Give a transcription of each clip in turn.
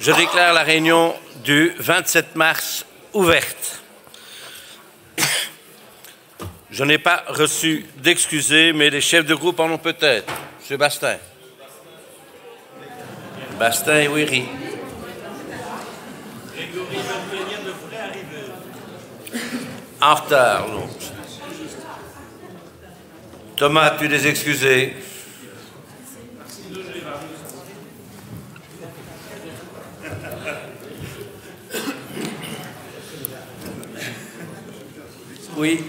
Je déclare la réunion du 27 mars ouverte. Je n'ai pas reçu d'excusés, mais les chefs de groupe en ont peut-être. Monsieur Bastin. Bastin et Ouiri. En retard, non. Thomas, as-tu des excusés? Oui.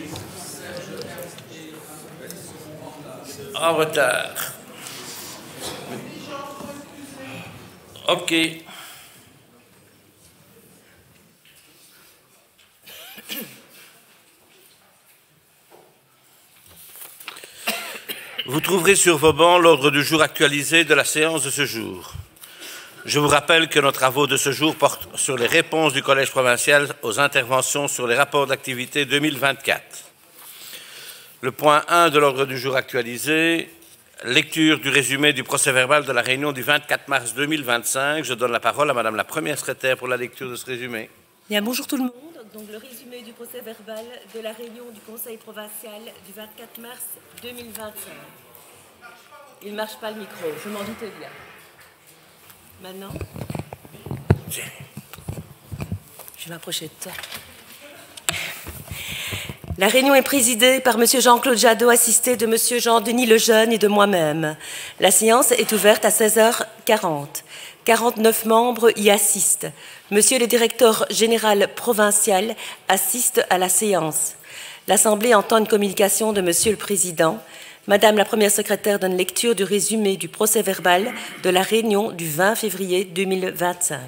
En retard. OK. Vous trouverez sur vos bancs l'ordre du jour actualisé de la séance de ce jour. Je vous rappelle que nos travaux de ce jour portent sur les réponses du Collège provincial aux interventions sur les rapports d'activité 2024. Le point 1 de l'ordre du jour actualisé, lecture du résumé du procès-verbal de la réunion du 24 mars 2025. Je donne la parole à Madame la Première Secrétaire pour la lecture de ce résumé. Bien, bonjour tout le monde. Donc, le résumé du procès-verbal de la réunion du Conseil provincial du 24 mars 2025. Il ne marche pas le micro, je m'en doutais bien. Maintenant, je vais m'approcher de toi. La réunion est présidée par M. Jean-Claude Jadot, assisté de M. Jean-Denis Lejeune et de moi-même. La séance est ouverte à 16h40. 49 membres y assistent. Monsieur le directeur général provincial assiste à la séance. L'Assemblée entend une communication de Monsieur le Président. Madame la Première Secrétaire donne lecture du résumé du procès-verbal de la réunion du 20 février 2025.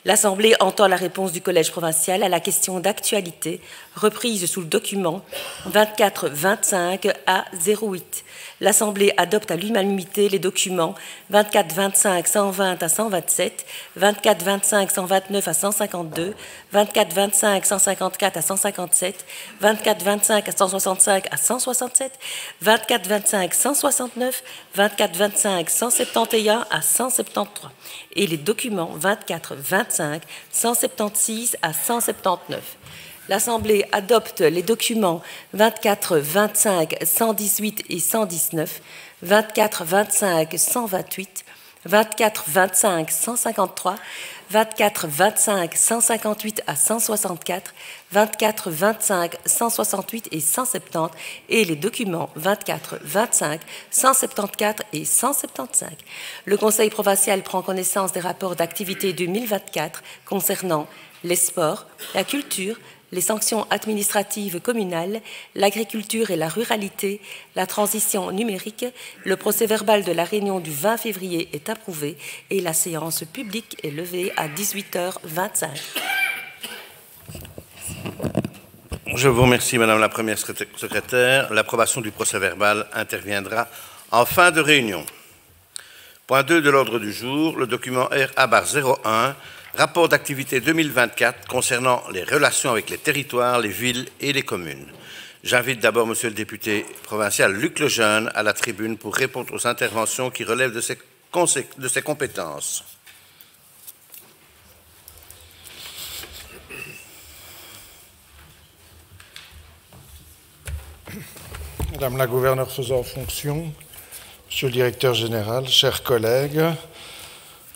L'Assemblée entend la réponse du Collège provincial à la question d'actualité reprise sous le document 24-25 A08. L'Assemblée adopte à l'unanimité les documents 24-25 120 à 127, 24-25 129 à 152, 24-25 154 à 157, 24-25 à 165 à 167, 24-25 169, 24-25 171 à 173 et les documents 24-25 176 à 179. L'Assemblée adopte les documents 24, 25, 118 et 119, 24, 25, 128, 24, 25, 153, 24, 25, 158 à 164, 24, 25, 168 et 170 et les documents 24, 25, 174 et 175. Le Conseil provincial prend connaissance des rapports d'activité 2024 concernant les sports, la culture, les sanctions administratives communales, l'agriculture et la ruralité, la transition numérique. Le procès-verbal de la réunion du 20 février est approuvé et la séance publique est levée à 18h25. Je vous remercie, Madame la Première Secrétaire. L'approbation du procès-verbal interviendra en fin de réunion. Point 2 de l'ordre du jour, le document RA-01, rapport d'activité 2024 concernant les relations avec les territoires, les villes et les communes. J'invite d'abord Monsieur le député provincial Luc Lejeune à la tribune pour répondre aux interventions qui relèvent de ses compétences. Madame la gouverneure faisant fonction, Monsieur le directeur général, chers collègues,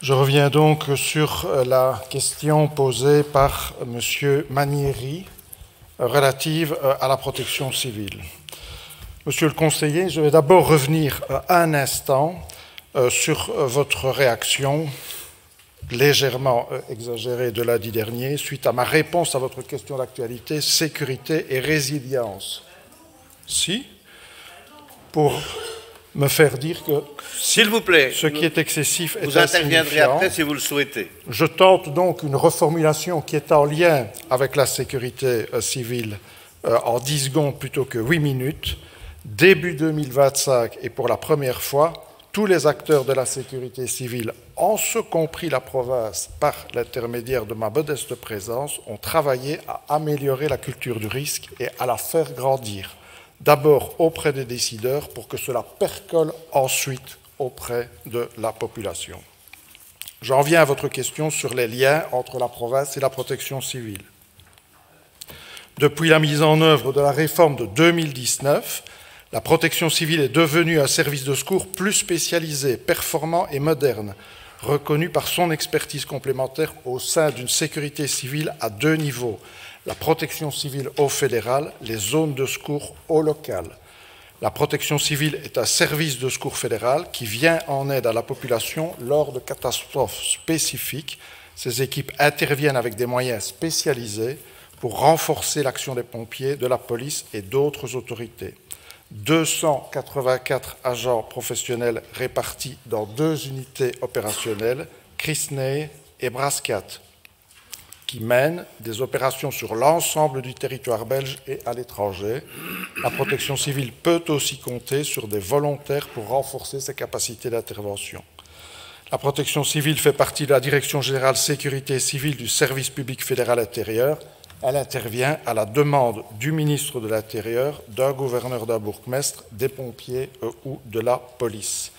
je reviens donc sur la question posée par Monsieur Manieri relative à la protection civile. Monsieur le conseiller, je vais d'abord revenir un instant sur votre réaction légèrement exagérée de lundi dernier suite à ma réponse à votre question d'actualité, sécurité et résilience. Si, pour me faire dire que, s'il vous plaît, ce qui est excessif est vous interviendrez insignifiant. après si vous le souhaitez. Je tente donc une reformulation qui est en lien avec la sécurité civile en 10 secondes plutôt que 8 minutes. Début 2025 et pour la première fois, tous les acteurs de la sécurité civile, en ce compris la province, par l'intermédiaire de ma modeste présence, ont travaillé à améliorer la culture du risque et à la faire grandir. D'abord auprès des décideurs pour que cela percole ensuite auprès de la population. J'en viens à votre question sur les liens entre la province et la protection civile. Depuis la mise en œuvre de la réforme de 2019, la protection civile est devenue un service de secours plus spécialisé, performant et moderne, reconnu par son expertise complémentaire au sein d'une sécurité civile à 2 niveaux, la protection civile au fédéral, les zones de secours au local. La protection civile est un service de secours fédéral qui vient en aide à la population lors de catastrophes spécifiques. Ces équipes interviennent avec des moyens spécialisés pour renforcer l'action des pompiers, de la police et d'autres autorités. 284 agents professionnels répartis dans 2 unités opérationnelles, Crisnay et Brascat, qui mènent des opérations sur l'ensemble du territoire belge et à l'étranger. La protection civile peut aussi compter sur des volontaires pour renforcer ses capacités d'intervention. La protection civile fait partie de la Direction générale sécurité civile du service public fédéral intérieur. Elle intervient à la demande du ministre de l'Intérieur, d'un gouverneur, d'un bourgmestre, des pompiers ou de la police.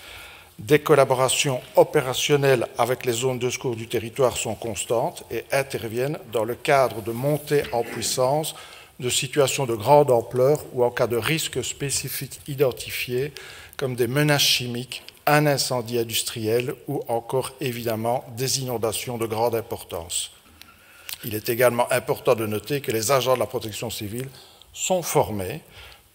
Des collaborations opérationnelles avec les zones de secours du territoire sont constantes et interviennent dans le cadre de montées en puissance de situations de grande ampleur ou en cas de risques spécifiques identifiés comme des menaces chimiques, un incendie industriel ou encore évidemment des inondations de grande importance. Il est également important de noter que les agents de la protection civile sont formés,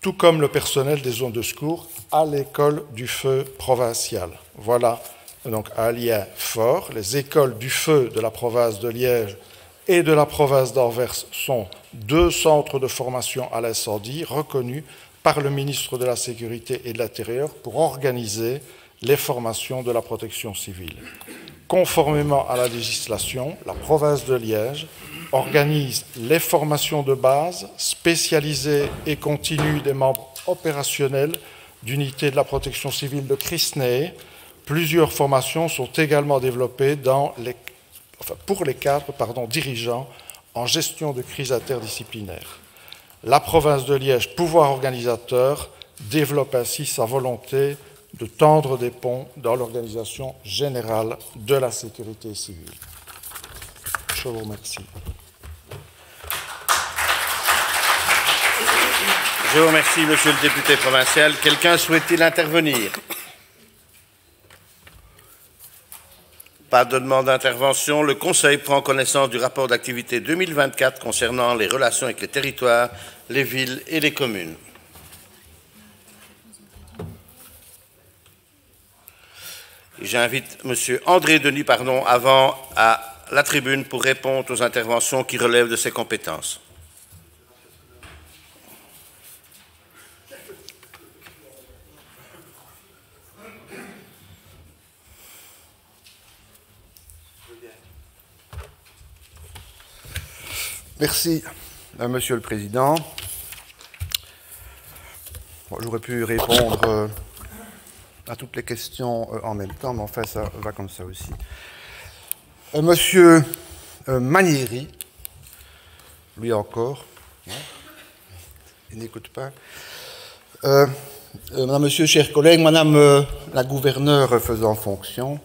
tout comme le personnel des zones de secours, à l'école du feu provinciale. Voilà donc un lien fort. Les écoles du feu de la province de Liège et de la province d'Anvers sont 2 centres de formation à l'incendie reconnus par le ministre de la Sécurité et de l'Intérieur pour organiser les formations de la protection civile. Conformément à la législation, la province de Liège organise les formations de base, spécialisées et continues des membres opérationnels d'unités de la protection civile de Crisnay. Plusieurs formations sont également développées pour les cadres dirigeants en gestion de crise interdisciplinaire. La province de Liège, pouvoir organisateur, développe ainsi sa volonté de tendre des ponts dans l'organisation générale de la sécurité civile. Je vous remercie. Je vous remercie, monsieur le député provincial. Quelqu'un souhaite-t-il intervenir? Pas de demande d'intervention. Le Conseil prend connaissance du rapport d'activité 2024 concernant les relations avec les territoires, les villes et les communes. J'invite M. André Denis avant à la tribune pour répondre aux interventions qui relèvent de ses compétences. Merci, Monsieur le Président. Bon, j'aurais pu répondre à toutes les questions en même temps, mais enfin, ça va comme ça aussi. Monsieur Manieri, lui encore, il n'écoute pas. Madame, Monsieur, chers collègues, Madame la gouverneure faisant fonction,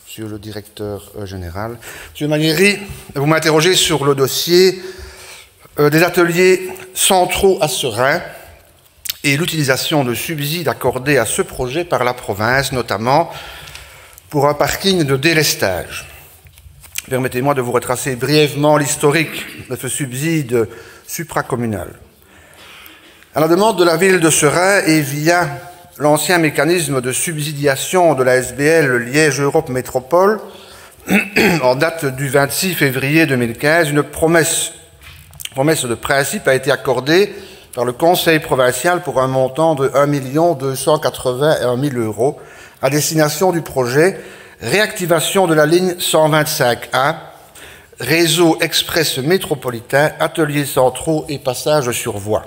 Monsieur le directeur général, Monsieur Manieri, vous m'interrogez sur le dossier des ateliers centraux à Seraing et l'utilisation de subsides accordés à ce projet par la province, notamment pour un parking de délestage. Permettez-moi de vous retracer brièvement l'historique de ce subside supracommunal. À la demande de la ville de Seraing et via l'ancien mécanisme de subsidiation de la SBL Liège Europe Métropole, en date du 26 février 2015, une promesse de principe a été accordée par le Conseil provincial pour un montant de 1 281 000 € à destination du projet réactivation de la ligne 125A, réseau express métropolitain, ateliers centraux et passages sur voie.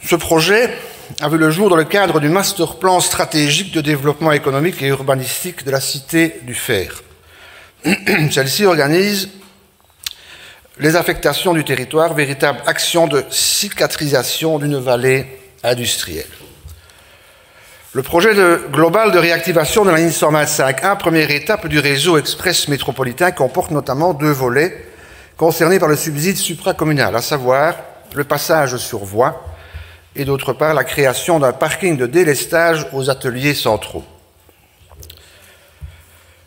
Ce projet a vu le jour dans le cadre du master plan stratégique de développement économique et urbanistique de la Cité du Fer. Celle-ci organise les affectations du territoire, véritable action de cicatrisation d'une vallée industrielle. Le projet global de réactivation de la ligne 125A, première étape du réseau express métropolitain, comporte notamment 2 volets concernés par le subside supracommunal, à savoir le passage sur voie et d'autre part la création d'un parking de délestage aux ateliers centraux.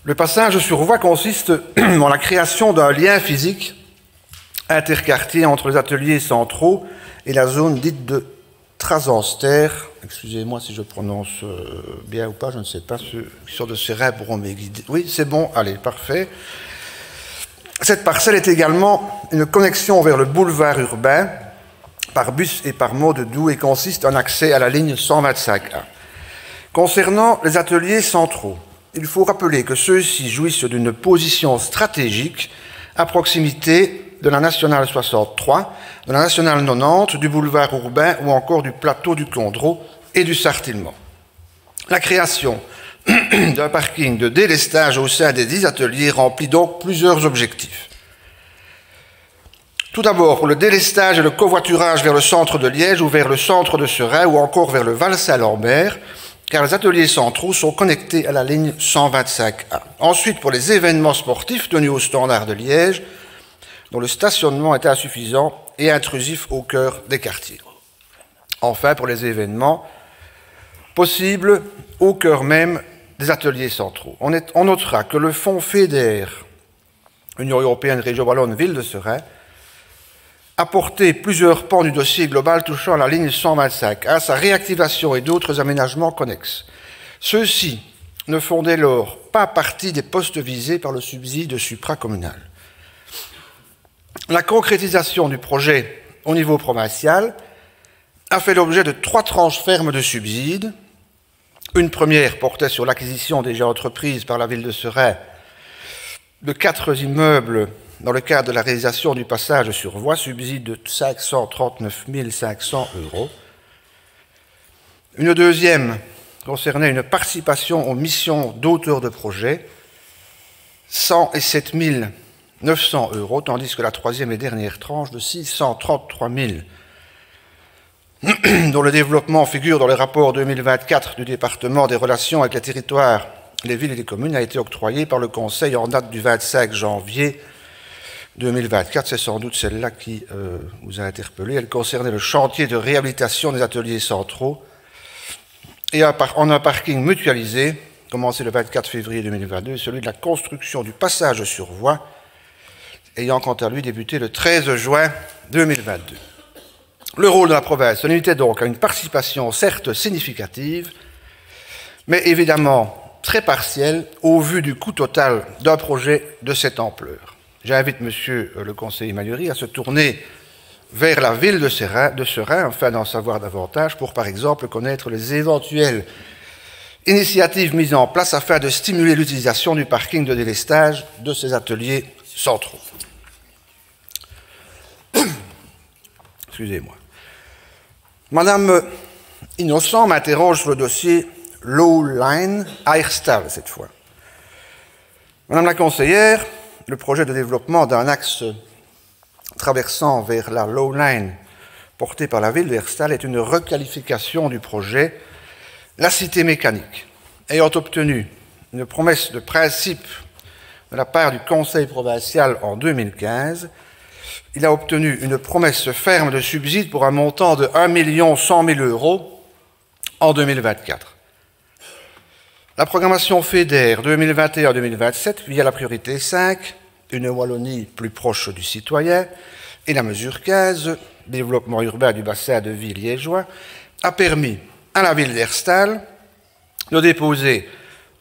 Le passage sur voie consiste en la création d'un lien physique interquartier entre les ateliers centraux et la zone dite de Trasanster. Excusez-moi si je prononce bien ou pas, je ne sais pas, ceux qui sont de Céret pourront m'aiguider. Oui, c'est bon, allez, parfait. Cette parcelle est également une connexion vers le boulevard urbain par bus et par mode doux et consiste en accès à la ligne 125A. Concernant les ateliers centraux, il faut rappeler que ceux-ci jouissent d'une position stratégique à proximité de la Nationale 63, de la Nationale 90, du boulevard urbain ou encore du plateau du Condro et du Sartillement. La création d'un parking de délestage au sein des 10 ateliers remplit donc plusieurs objectifs. Tout d'abord, pour le délestage et le covoiturage vers le centre de Liège ou vers le centre de Seraing ou encore vers le Val-Saint-Lambert, car les ateliers centraux sont connectés à la ligne 125A. Ensuite, pour les événements sportifs tenus au standard de Liège, dont le stationnement est insuffisant et intrusif au cœur des quartiers. Enfin, pour les événements possibles au cœur même des ateliers centraux. On notera que le fonds FEDER, Union européenne Région Wallonne Ville de Seraing, a porté plusieurs pans du dossier global touchant à la ligne 125, à sa réactivation et d'autres aménagements connexes. Ceux-ci ne font dès lors pas partie des postes visés par le subside supracommunal. La concrétisation du projet au niveau provincial a fait l'objet de 3 tranches fermes de subsides. Une première portait sur l'acquisition déjà entreprise par la ville de Seraing de 4 immeubles dans le cadre de la réalisation du passage sur voie, subside de 539 500 €. Une deuxième concernait une participation aux missions d'auteurs de projet, 107 900 €, tandis que la troisième et dernière tranche de 633 000, dont le développement figure dans le rapport 2024 du département des relations avec les territoires, les villes et les communes, a été octroyée par le Conseil en date du 25 janvier 2024. C'est sans doute celle-là qui vous a interpellé. Elle concernait le chantier de réhabilitation des ateliers centraux et en un parking mutualisé, commencé le 24 février 2022, celui de la construction du passage sur voie, ayant quant à lui débuté le 13 juin 2022. Le rôle de la province se limitait donc à une participation certes significative, mais évidemment très partielle au vu du coût total d'un projet de cette ampleur. J'invite monsieur le conseiller Malhury à se tourner vers la ville de Seraing afin d'en savoir davantage pour, par exemple, connaître les éventuelles initiatives mises en place afin de stimuler l'utilisation du parking de délestage de ces ateliers centraux. Excusez-moi. Madame Innocent m'interroge sur le dossier Low Line à Herstal cette fois. Madame la conseillère, le projet de développement d'un axe traversant vers la Low Line porté par la ville d'Herstal est une requalification du projet La Cité Mécanique. Ayant obtenu une promesse de principe de la part du Conseil provincial en 2015, il a obtenu une promesse ferme de subside pour un montant de 1 100 000 € en 2024. La programmation FEDER 2021-2027, via la priorité 5, une Wallonie plus proche du citoyen, et la mesure 15, développement urbain du bassin de vie liégeois, a permis à la ville d'Herstal de déposer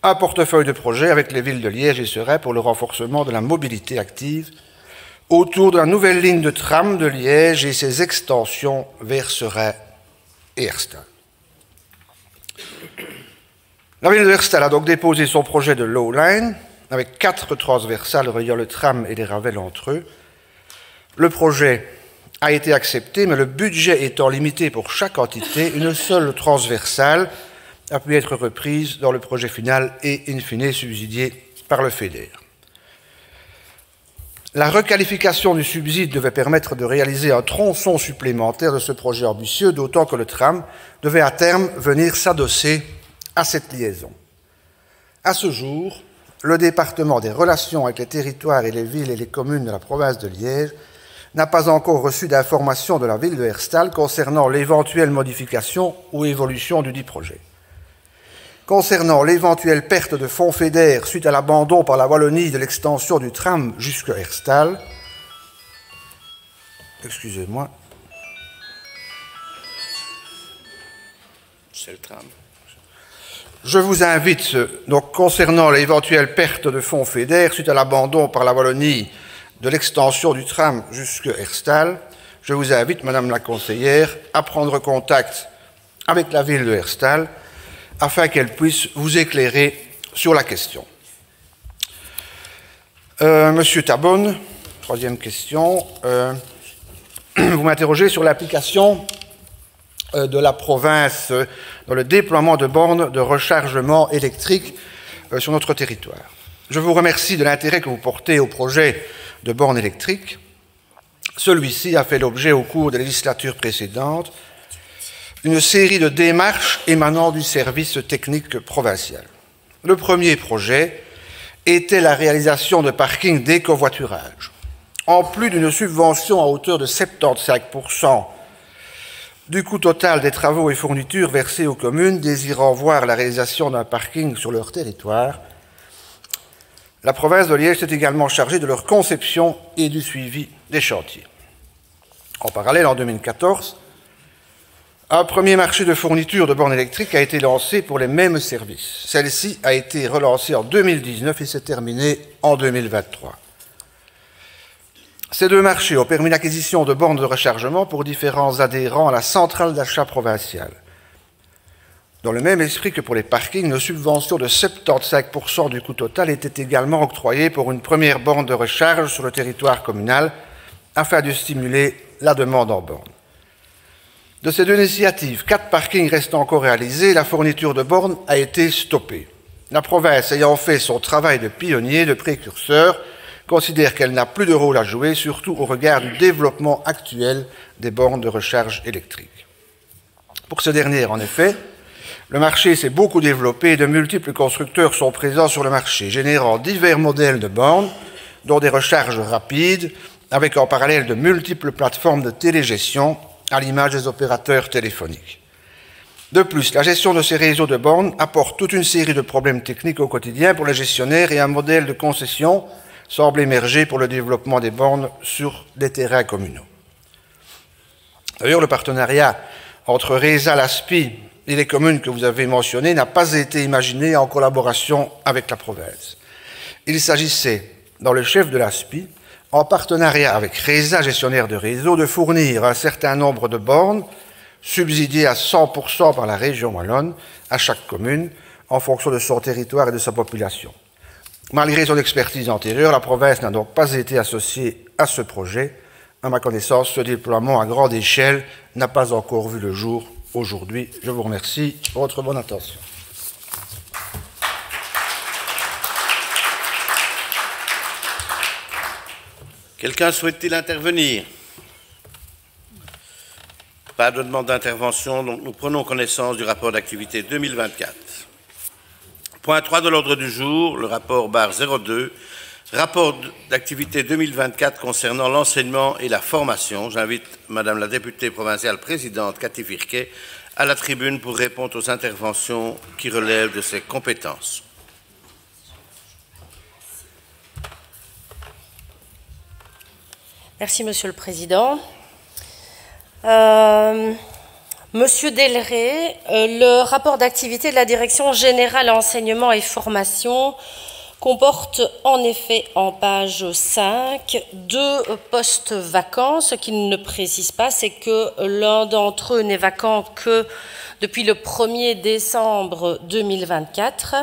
un portefeuille de projets avec les villes de Liège et Seraing pour le renforcement de la mobilité active autour de la nouvelle ligne de tram de Liège et ses extensions vers Seraing et Herstal. La ville de Herstal a donc déposé son projet de Low Line avec 4 transversales reliant le tram et les ravels entre eux. Le projet a été accepté, mais le budget étant limité pour chaque entité, une seule transversale a pu être reprise dans le projet final et, in fine, subsidiée par le FEDER. La requalification du subside devait permettre de réaliser un tronçon supplémentaire de ce projet ambitieux, d'autant que le tram devait à terme venir s'adosser à cette liaison. À ce jour, le département des relations avec les territoires et les villes et les communes de la province de Liège n'a pas encore reçu d'informations de la ville de Herstal concernant l'éventuelle modification ou évolution du dit projet. Concernant l'éventuelle perte de fonds FEDER suite à l'abandon par la Wallonie de l'extension du tram jusqu'à Herstal, excusez-moi, c'est le tram. Je vous invite, donc, concernant l'éventuelle perte de fonds FEDER suite à l'abandon par la Wallonie de l'extension du tram jusqu'à Herstal, je vous invite, Madame la conseillère, à prendre contact avec la ville de Herstal afin qu'elle puisse vous éclairer sur la question. Monsieur Tabonne, troisième question. Vous m'interrogez sur l'application de la province dans le déploiement de bornes de rechargement électrique sur notre territoire. Je vous remercie de l'intérêt que vous portez au projet de bornes électriques. Celui-ci a fait l'objet au cours des législatures précédentes d'une série de démarches émanant du service technique provincial. Le premier projet était la réalisation de parkings d'écovoiturage. En plus d'une subvention à hauteur de 75% du coût total des travaux et fournitures versés aux communes désirant voir la réalisation d'un parking sur leur territoire, la province de Liège s'est également chargée de leur conception et du suivi des chantiers. En parallèle, en 2014, un premier marché de fourniture de bornes électriques a été lancé pour les mêmes services. Celle-ci a été relancée en 2019 et s'est terminée en 2023. Ces deux marchés ont permis l'acquisition de bornes de rechargement pour différents adhérents à la centrale d'achat provinciale. Dans le même esprit que pour les parkings, une subvention de 75% du coût total était également octroyée pour une première borne de recharge sur le territoire communal afin de stimuler la demande en bornes. De ces deux initiatives, 4 parkings restent encore réalisés, la fourniture de bornes a été stoppée. La province ayant fait son travail de pionnier, de précurseur, considère qu'elle n'a plus de rôle à jouer, surtout au regard du développement actuel des bornes de recharge électrique. Pour ce dernier, en effet, le marché s'est beaucoup développé et de multiples constructeurs sont présents sur le marché, générant divers modèles de bornes, dont des recharges rapides, avec en parallèle de multiples plateformes de télégestion, à l'image des opérateurs téléphoniques. De plus, la gestion de ces réseaux de bornes apporte toute une série de problèmes techniques au quotidien pour les gestionnaires et un modèle de concession semble émerger pour le développement des bornes sur des terrains communaux. D'ailleurs, le partenariat entre RESA, l'ASPI et les communes que vous avez mentionnées n'a pas été imaginé en collaboration avec la province. Il s'agissait, dans le chef de l'ASPI, en partenariat avec RESA, gestionnaire de réseau, de fournir un certain nombre de bornes subsidiées à 100% par la région wallonne à chaque commune en fonction de son territoire et de sa population. Malgré son expertise antérieure, la province n'a donc pas été associée à ce projet. À ma connaissance, ce déploiement à grande échelle n'a pas encore vu le jour aujourd'hui. Je vous remercie pour votre bonne attention. Quelqu'un souhaite-t-il intervenir? Pas de demande d'intervention, donc nous prenons connaissance du rapport d'activité 2024. Point 3 de l'ordre du jour, le rapport BAR 02, rapport d'activité 2024 concernant l'enseignement et la formation. J'invite Madame la députée provinciale présidente Cathy Firquet à la tribune pour répondre aux interventions qui relèvent de ses compétences. Merci, Monsieur le Président. Monsieur Delray, le rapport d'activité de la Direction générale enseignement et formation comporte en effet en page 5 2 postes vacants. Ce qu'il ne précise pas, c'est que l'un d'entre eux n'est vacant que depuis le 1er décembre 2024.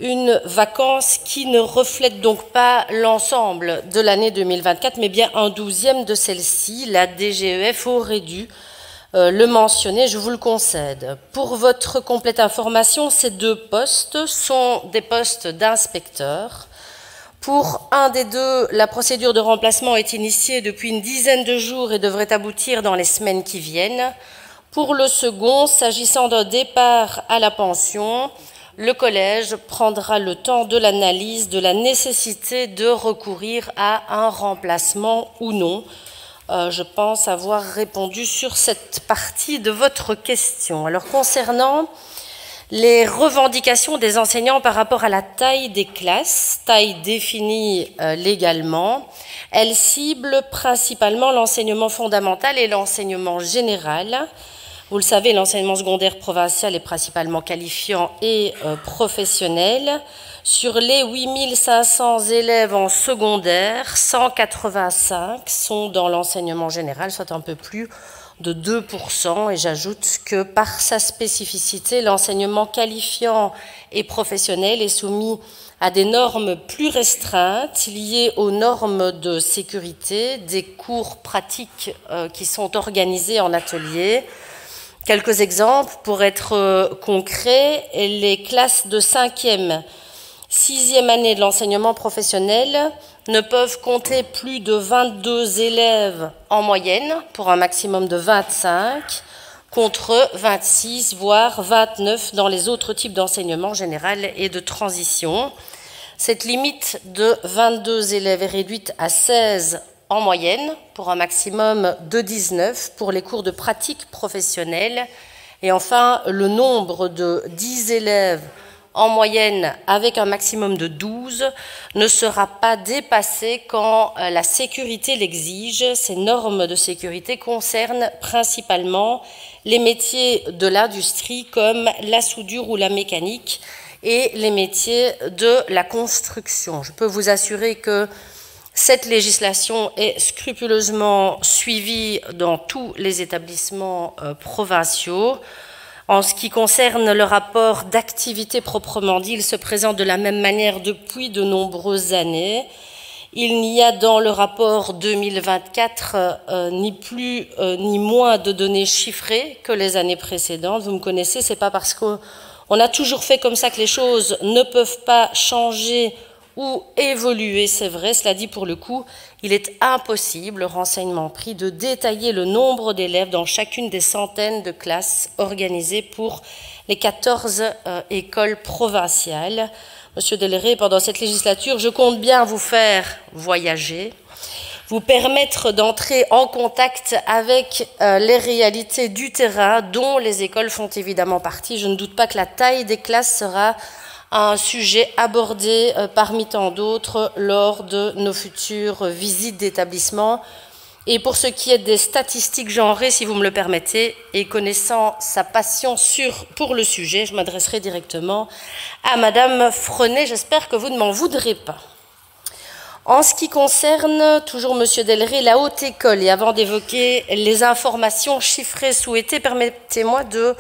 Une vacance qui ne reflète donc pas l'ensemble de l'année 2024, mais bien un 12e de celle-ci. La DGEF aurait dû le mentionner, je vous le concède. Pour votre complète information, ces 2 postes sont des postes d'inspecteurs. Pour un des 2, la procédure de remplacement est initiée depuis une dizaine de jours et devrait aboutir dans les semaines qui viennent. Pour le second, s'agissant d'un départ à la pension, le collège prendra le temps de l'analyse de la nécessité de recourir à un remplacement ou non. Je pense avoir répondu sur cette partie de votre question. Alors, concernant les revendications des enseignants par rapport à la taille des classes, taille définie légalement, elles ciblent principalement l'enseignement fondamental et l'enseignement général. Vous le savez, l'enseignement secondaire provincial est principalement qualifiant et professionnel. Sur les 8500 élèves en secondaire, 185 sont dans l'enseignement général, soit un peu plus de 2%. Et j'ajoute que par sa spécificité, l'enseignement qualifiant et professionnel est soumis à des normes plus restreintes liées aux normes de sécurité, des cours pratiques qui sont organisés en atelier. Quelques exemples pour être concrets, les classes de 5e, 6e année de l'enseignement professionnel ne peuvent compter plus de 22 élèves en moyenne pour un maximum de 25, contre 26 voire 29 dans les autres types d'enseignement général et de transition. Cette limite de 22 élèves est réduite à 16 en moyenne, pour un maximum de 19 pour les cours de pratique professionnelle. Et enfin, le nombre de 10 élèves en moyenne avec un maximum de 12 ne sera pas dépassé quand la sécurité l'exige. Ces normes de sécurité concernent principalement les métiers de l'industrie comme la soudure ou la mécanique et les métiers de la construction. Je peux vous assurer que cette législation est scrupuleusement suivie dans tous les établissements provinciaux. En ce qui concerne le rapport d'activité proprement dit, il se présente de la même manière depuis de nombreuses années. Il n'y a dans le rapport 2024 ni plus ni moins de données chiffrées que les années précédentes. Vous me connaissez, c'est pas parce qu'on a toujours fait comme ça que les choses ne peuvent pas changer ou évoluer, c'est vrai. Cela dit, pour le coup, il est impossible, renseignement pris, de détailler le nombre d'élèves dans chacune des centaines de classes organisées pour les 14 écoles provinciales. Monsieur Delray, pendant cette législature, je compte bien vous faire voyager, vous permettre d'entrer en contact avec les réalités du terrain, dont les écoles font évidemment partie. Je ne doute pas que la taille des classes sera un sujet abordé parmi tant d'autres lors de nos futures visites d'établissement. Et pour ce qui est des statistiques genrées, si vous me le permettez, et connaissant sa passion pour le sujet, je m'adresserai directement à Madame Fronet. J'espère que vous ne m'en voudrez pas. En ce qui concerne, toujours Monsieur Delray, la haute école, et avant d'évoquer les informations chiffrées souhaitées, permettez-moi de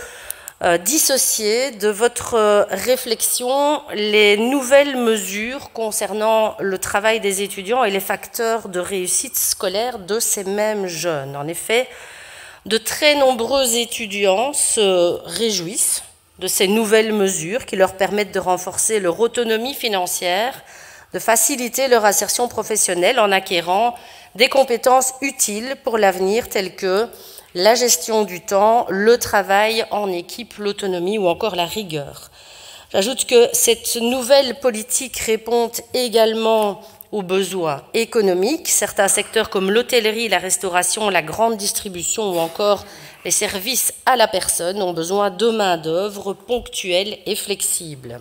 dissocier de votre réflexion les nouvelles mesures concernant le travail des étudiants et les facteurs de réussite scolaire de ces mêmes jeunes. En effet, de très nombreux étudiants se réjouissent de ces nouvelles mesures qui leur permettent de renforcer leur autonomie financière, de faciliter leur insertion professionnelle en acquérant des compétences utiles pour l'avenir telles que la gestion du temps, le travail en équipe, l'autonomie ou encore la rigueur. J'ajoute que cette nouvelle politique répond également aux besoins économiques. Certains secteurs comme l'hôtellerie, la restauration, la grande distribution ou encore les services à la personne ont besoin de main-d'œuvre ponctuelle et flexible.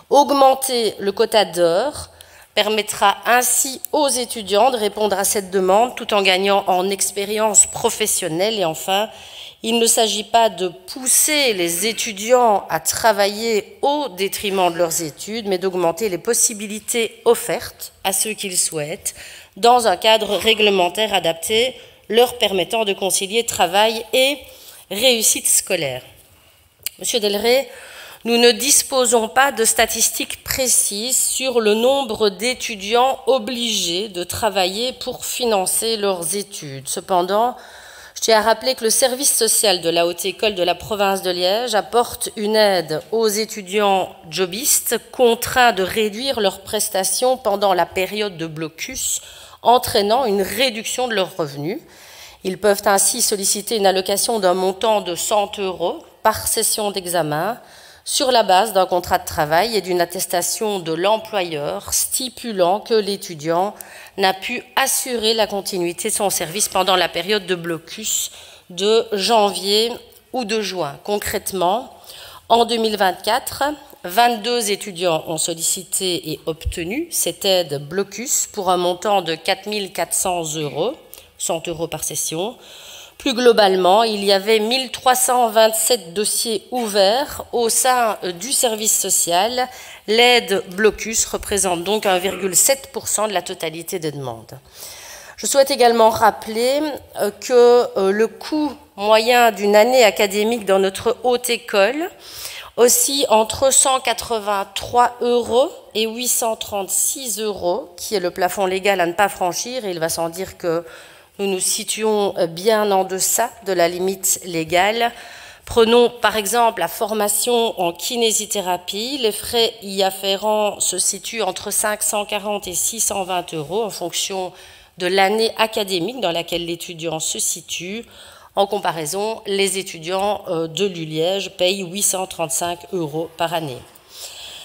Augmenter le quota d'heures permettra ainsi aux étudiants de répondre à cette demande tout en gagnant en expérience professionnelle. Et enfin, il ne s'agit pas de pousser les étudiants à travailler au détriment de leurs études, mais d'augmenter les possibilités offertes à ceux qui le souhaitent dans un cadre réglementaire adapté, leur permettant de concilier travail et réussite scolaire. Monsieur Delray, nous ne disposons pas de statistiques précises sur le nombre d'étudiants obligés de travailler pour financer leurs études. Cependant, je tiens à rappeler que le service social de la Haute École de la province de Liège apporte une aide aux étudiants jobistes contraints de réduire leurs prestations pendant la période de blocus, entraînant une réduction de leurs revenus. Ils peuvent ainsi solliciter une allocation d'un montant de 100 € par session d'examen sur la base d'un contrat de travail et d'une attestation de l'employeur stipulant que l'étudiant n'a pu assurer la continuité de son service pendant la période de blocus de janvier ou de juin. Concrètement, en 2024, 22 étudiants ont sollicité et obtenu cette aide blocus pour un montant de 4 400 €, 100 € par session. Plus globalement, il y avait 1327 dossiers ouverts au sein du service social. L'aide blocus représente donc 1,7% de la totalité des demandes. Je souhaite également rappeler que le coût moyen d'une année académique dans notre haute école oscille entre 183 € et 836 €, qui est le plafond légal à ne pas franchir, et il va sans dire que nous nous situons bien en deçà de la limite légale. Prenons par exemple la formation en kinésithérapie. Les frais y afférents se situent entre 540 et 620 € en fonction de l'année académique dans laquelle l'étudiant se situe. En comparaison, les étudiants de l'ULiège payent 835 € par année.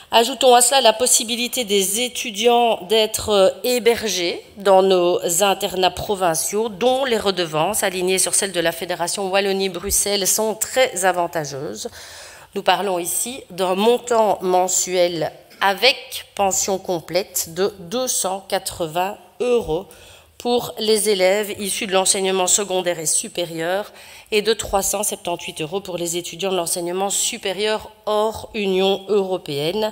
Ajoutons à cela la possibilité des étudiants d'être hébergés dans nos internats provinciaux, dont les redevances, alignées sur celles de la Fédération Wallonie-Bruxelles, sont très avantageuses. Nous parlons ici d'un montant mensuel avec pension complète de 280 € pour les élèves issus de l'enseignement secondaire et supérieur et de 378 € pour les étudiants de l'enseignement supérieur hors Union européenne.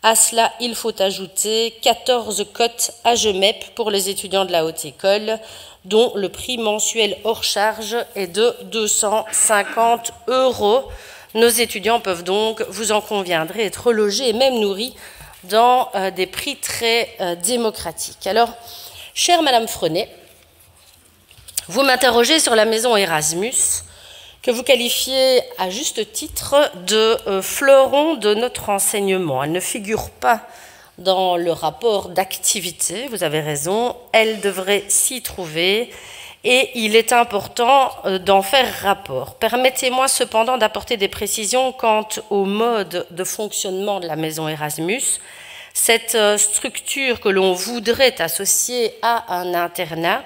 À cela, il faut ajouter 14 cotes AGEMEP pour les étudiants de la haute école, dont le prix mensuel hors charge est de 250 €. Nos étudiants peuvent donc, vous en conviendrez, être logés et même nourris dans des prix très démocratiques. Alors, chère Madame Frenet, vous m'interrogez sur la maison Erasmus, que vous qualifiez à juste titre de fleuron de notre enseignement. Elle ne figure pas dans le rapport d'activité, vous avez raison, elle devrait s'y trouver et il est important d'en faire rapport. Permettez-moi cependant d'apporter des précisions quant au mode de fonctionnement de la maison Erasmus. Cette structure que l'on voudrait associer à un internat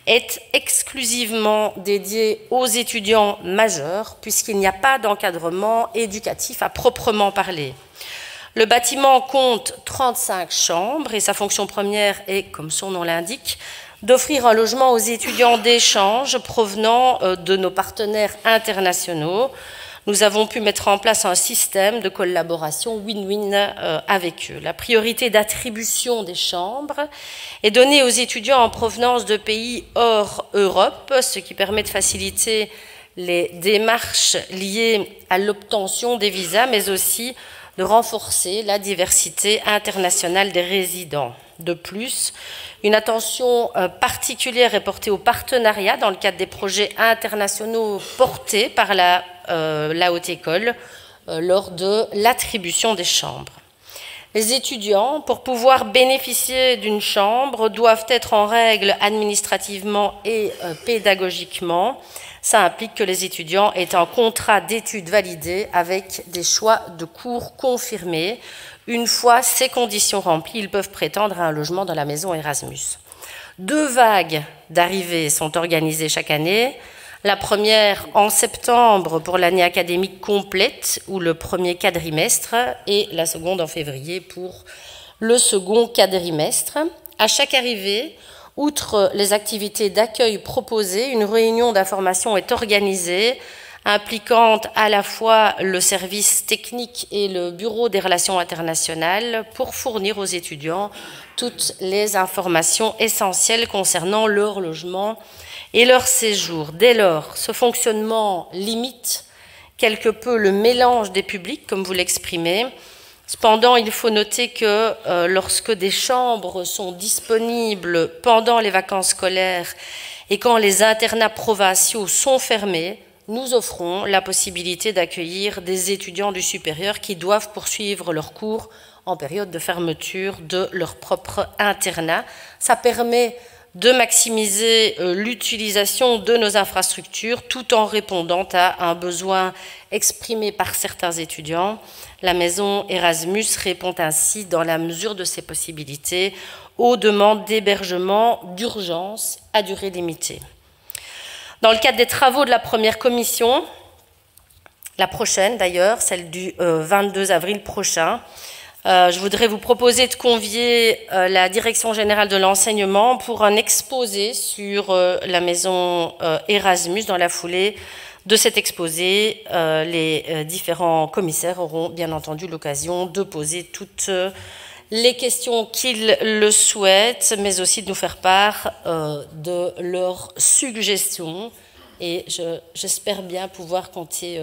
est exclusivement dédiée aux étudiants majeurs, puisqu'il n'y a pas d'encadrement éducatif à proprement parler. Le bâtiment compte 35 chambres et sa fonction première est, comme son nom l'indique, d'offrir un logement aux étudiants d'échange provenant de nos partenaires internationaux. Nous avons pu mettre en place un système de collaboration win-win avec eux. La priorité d'attribution des chambres est donnée aux étudiants en provenance de pays hors Europe, ce qui permet de faciliter les démarches liées à l'obtention des visas, mais aussi de renforcer la diversité internationale des résidents. De plus, une attention particulière est portée au partenariat dans le cadre des projets internationaux portés par la haute école lors de l'attribution des chambres. Les étudiants, pour pouvoir bénéficier d'une chambre, doivent être en règle administrativement et pédagogiquement. Ça implique que les étudiants aient un contrat d'études validé avec des choix de cours confirmés. Une fois ces conditions remplies, ils peuvent prétendre à un logement dans la maison Erasmus. 2 vagues d'arrivées sont organisées chaque année. La première en septembre pour l'année académique complète ou le premier quadrimestre et la seconde en février pour le second quadrimestre. À chaque arrivée, outre les activités d'accueil proposées, une réunion d'information est organisée impliquant à la fois le service technique et le bureau des relations internationales pour fournir aux étudiants toutes les informations essentielles concernant leur logement et leur séjour. Dès lors, ce fonctionnement limite quelque peu le mélange des publics, comme vous l'exprimez. Cependant, il faut noter que lorsque des chambres sont disponibles pendant les vacances scolaires et quand les internats provinciaux sont fermés, nous offrons la possibilité d'accueillir des étudiants du supérieur qui doivent poursuivre leurs cours en période de fermeture de leur propre internat. Ça permet de maximiser l'utilisation de nos infrastructures tout en répondant à un besoin exprimé par certains étudiants. La maison Erasmus répond ainsi, dans la mesure de ses possibilités, aux demandes d'hébergement d'urgence à durée limitée. Dans le cadre des travaux de la première commission, la prochaine d'ailleurs, celle du 22 avril prochain, je voudrais vous proposer de convier la Direction générale de l'enseignement pour un exposé sur la maison Erasmus. Dans la foulée de cet exposé, les différents commissaires auront bien entendu l'occasion de poser toutes les questions qu'ils le souhaitent, mais aussi de nous faire part de leurs suggestions. Et j'espère bien pouvoir compter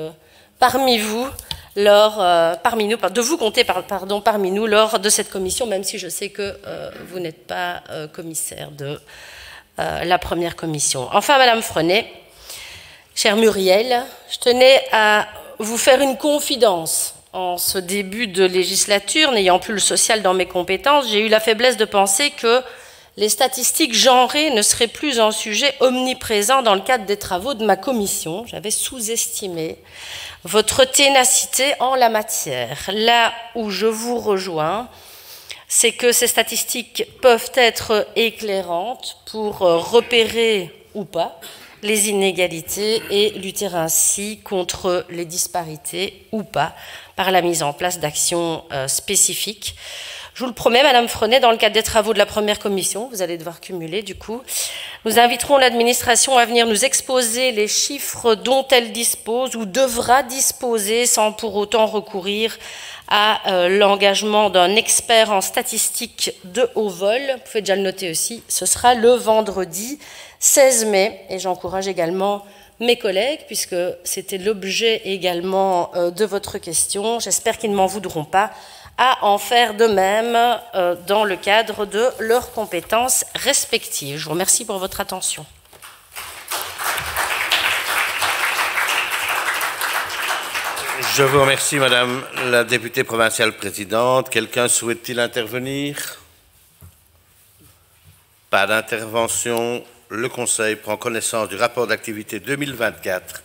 parmi nous lors de cette commission, même si je sais que vous n'êtes pas commissaire de la première commission. Enfin, Madame Frenet, chère Muriel, je tenais à vous faire une confidence. En ce début de législature, n'ayant plus le social dans mes compétences, j'ai eu la faiblesse de penser que les statistiques genrées ne seraient plus un sujet omniprésent dans le cadre des travaux de ma commission. J'avais sous-estimé votre ténacité en la matière. Là où je vous rejoins, c'est que ces statistiques peuvent être éclairantes pour repérer ou pas les inégalités et lutter ainsi contre les disparités ou pas par la mise en place d'actions spécifiques. Je vous le promets, Madame Frenet, dans le cadre des travaux de la première commission, vous allez devoir cumuler du coup, nous inviterons l'administration à venir nous exposer les chiffres dont elle dispose ou devra disposer sans pour autant recourir à l'engagement d'un expert en statistique de haut vol. Vous pouvez déjà le noter aussi, ce sera le vendredi 16 mai et j'encourage également mes collègues, puisque c'était l'objet également de votre question. J'espère qu'ils ne m'en voudront pas, à en faire de même dans le cadre de leurs compétences respectives. Je vous remercie pour votre attention. Je vous remercie, Madame la députée provinciale présidente. Quelqu'un souhaite-t-il intervenir? Pas d'intervention. Le Conseil prend connaissance du rapport d'activité 2024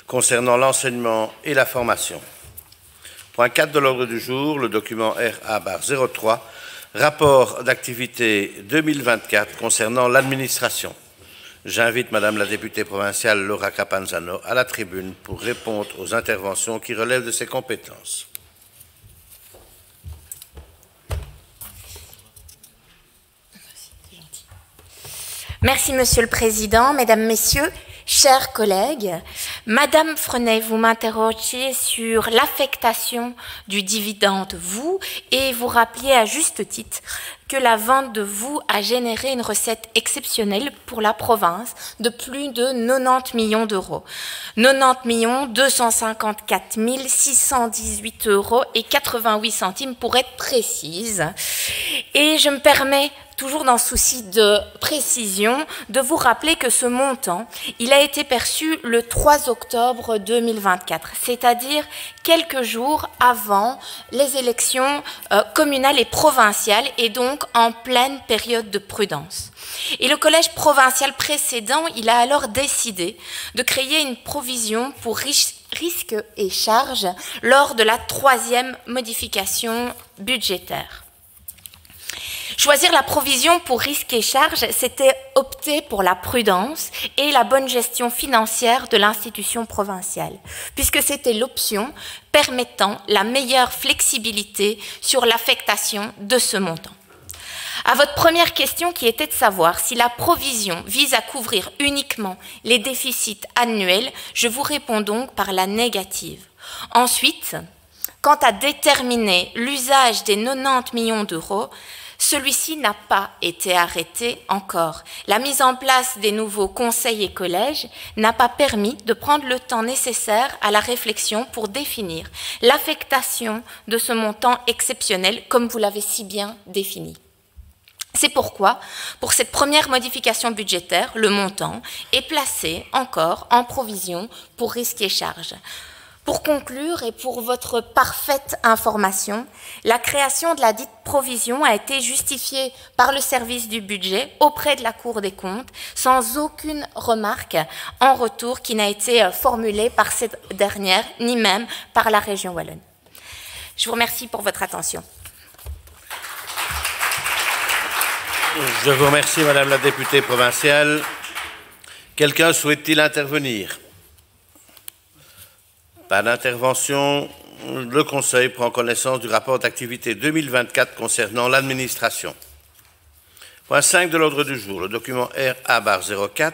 concernant l'enseignement et la formation. Point 4 de l'ordre du jour, le document RA-03, rapport d'activité 2024 concernant l'administration. J'invite Madame la députée provinciale Laura Capanzano à la tribune pour répondre aux interventions qui relèvent de ses compétences. Merci, Monsieur le Président, Mesdames, Messieurs, chers collègues. Madame Frenet, vous m'interrogez sur l'affectation du dividende vous et vous rappeliez à juste titre que la vente de vous a généré une recette exceptionnelle pour la province de plus de 90 millions d'euros. 90 254 618 euros et 88 centimes pour être précise. Et je me permets, toujours dans souci de précision, de vous rappeler que ce montant, il a été perçu le 3 octobre 2024, c'est-à-dire quelques jours avant les élections communales et provinciales, et donc en pleine période de prudence. Et le collège provincial précédent, il a alors décidé de créer une provision pour risques et charges lors de la 3e modification budgétaire. Choisir la provision pour risques et charges, c'était opter pour la prudence et la bonne gestion financière de l'institution provinciale, puisque c'était l'option permettant la meilleure flexibilité sur l'affectation de ce montant. À votre première question qui était de savoir si la provision vise à couvrir uniquement les déficits annuels, je vous réponds donc par la négative. Ensuite, quant à déterminer l'usage des 90 millions d'euros, celui-ci n'a pas été arrêté encore. La mise en place des nouveaux conseils et collèges n'a pas permis de prendre le temps nécessaire à la réflexion pour définir l'affectation de ce montant exceptionnel, comme vous l'avez si bien défini. C'est pourquoi, pour cette première modification budgétaire, le montant est placé encore en provision pour risques et charges. Pour conclure et pour votre parfaite information, la création de la dite provision a été justifiée par le service du budget auprès de la Cour des comptes sans aucune remarque en retour qui n'a été formulée par cette dernière ni même par la région wallonne. Je vous remercie pour votre attention. Je vous remercie, Madame la députée provinciale. Quelqu'un souhaite-t-il intervenir? Pas d'intervention. Le Conseil prend connaissance du rapport d'activité 2024 concernant l'administration. Point 5 de l'ordre du jour, le document RA-04,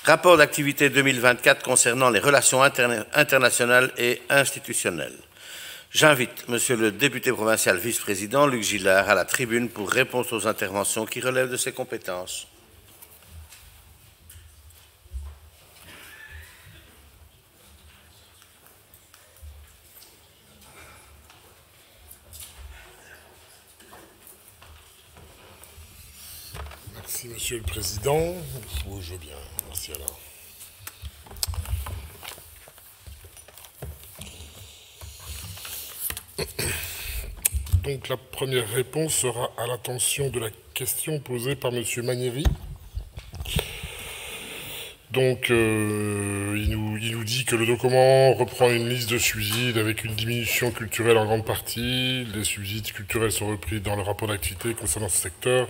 rapport d'activité 2024 concernant les relations internationales et institutionnelles. J'invite Monsieur le député provincial vice-président Luc Gillard à la tribune pour réponse aux interventions qui relèvent de ses compétences. Merci Monsieur le Président. Oui, je veux bien. Merci Alain. Donc la première réponse sera à l'attention de la question posée par Monsieur Manieri. Donc il nous dit que le document reprend une liste de subsides avec une diminution culturelle en grande partie. Les subsides culturels sont repris dans le rapport d'activité concernant ce secteur.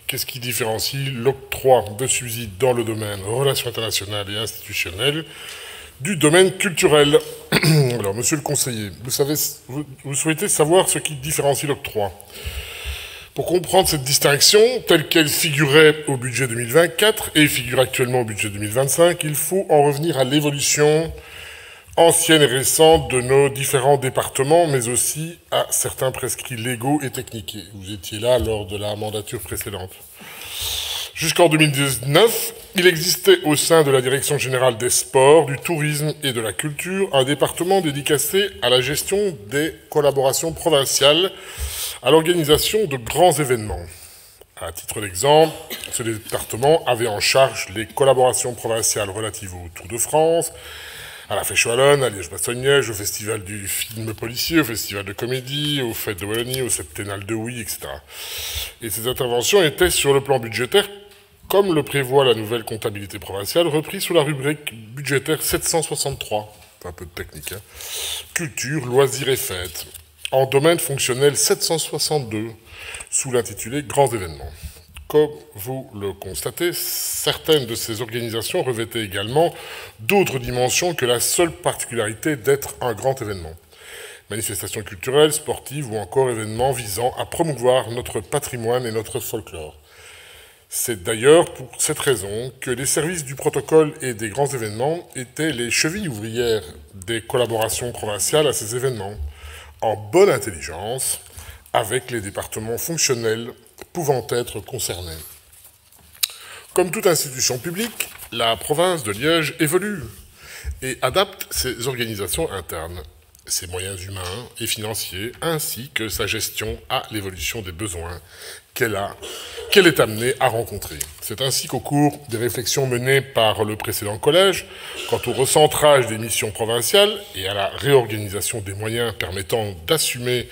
Qu'est-ce qui différencie l'octroi de subsides dans le domaine relations internationales et institutionnelles du domaine culturel? Alors, monsieur le conseiller, vous souhaitez savoir ce qui différencie l'octroi. Pour comprendre cette distinction, telle qu'elle figurait au budget 2024 et figure actuellement au budget 2025, il faut en revenir à l'évolution ancienne et récente de nos différents départements, mais aussi à certains prescrits légaux et techniques. Vous étiez là lors de la mandature précédente. Jusqu'en 2019, il existait au sein de la Direction générale des sports, du tourisme et de la culture un département dédicacé à la gestion des collaborations provinciales à l'organisation de grands événements. À titre d'exemple, ce département avait en charge les collaborations provinciales relatives au Tour de France, à la Fèche wallonne, à Liège-Bastogne-Liège, au Festival du film policier, au Festival de comédie, aux Fêtes de Wallonie, au Septennal de Huy, etc. Et ces interventions étaient sur le plan budgétaire, comme le prévoit la nouvelle comptabilité provinciale, repris sous la rubrique budgétaire 763, un peu de technique, hein, culture, loisirs et fêtes, en domaine fonctionnel 762, sous l'intitulé Grands événements. Comme vous le constatez, certaines de ces organisations revêtaient également d'autres dimensions que la seule particularité d'être un grand événement. Manifestations culturelles, sportives ou encore événements visant à promouvoir notre patrimoine et notre folklore. C'est d'ailleurs pour cette raison que les services du protocole et des grands événements étaient les chevilles ouvrières des collaborations provinciales à ces événements, en bonne intelligence avec les départements fonctionnels pouvant être concernés. Comme toute institution publique, la province de Liège évolue et adapte ses organisations internes, ses moyens humains et financiers, ainsi que sa gestion à l'évolution des besoins qu'elle est amenée à rencontrer. C'est ainsi qu'au cours des réflexions menées par le précédent collège, quant au recentrage des missions provinciales et à la réorganisation des moyens permettant d'assumer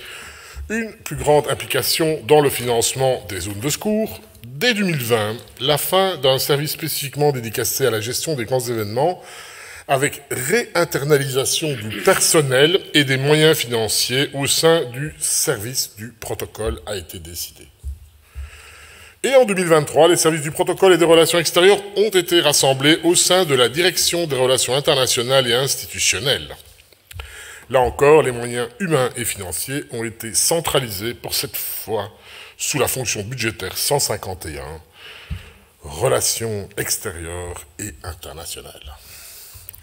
une plus grande implication dans le financement des zones de secours, dès 2020, la fin d'un service spécifiquement dédicacé à la gestion des grands événements, avec réinternalisation du personnel et des moyens financiers au sein du service du protocole, a été décidée. Et en 2023, les services du protocole et des relations extérieures ont été rassemblés au sein de la Direction des relations internationales et institutionnelles. Là encore, les moyens humains et financiers ont été centralisés pour cette fois sous la fonction budgétaire 151, relations extérieures et internationales.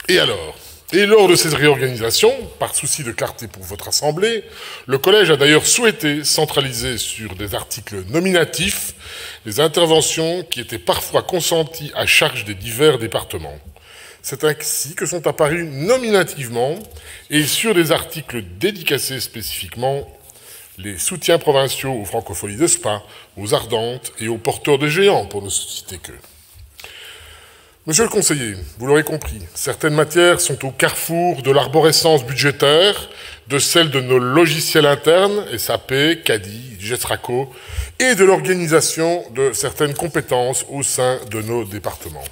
Et alors ? Et lors de ces réorganisations, par souci de clarté pour votre Assemblée, le Collège a d'ailleurs souhaité centraliser sur des articles nominatifs les interventions qui étaient parfois consenties à charge des divers départements. C'est ainsi que sont apparus nominativement et sur des articles dédicacés spécifiquement les soutiens provinciaux aux francophonies de Spa, aux Ardentes et aux porteurs de géants, pour ne citer qu'eux. Monsieur le conseiller, vous l'aurez compris, certaines matières sont au carrefour de l'arborescence budgétaire, de celle de nos logiciels internes, SAP, CADI, GESRACO, et de l'organisation de certaines compétences au sein de nos départements.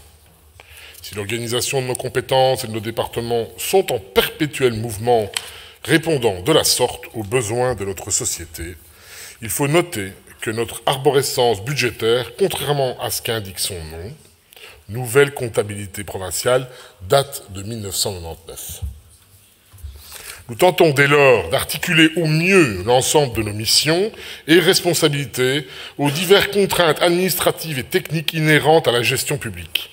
Si l'organisation de nos compétences et de nos départements sont en perpétuel mouvement, répondant de la sorte aux besoins de notre société, il faut noter que notre arborescence budgétaire, contrairement à ce qu'indique son nom, Nouvelle comptabilité provinciale, date de 1999. Nous tentons dès lors d'articuler au mieux l'ensemble de nos missions et responsabilités aux diverses contraintes administratives et techniques inhérentes à la gestion publique.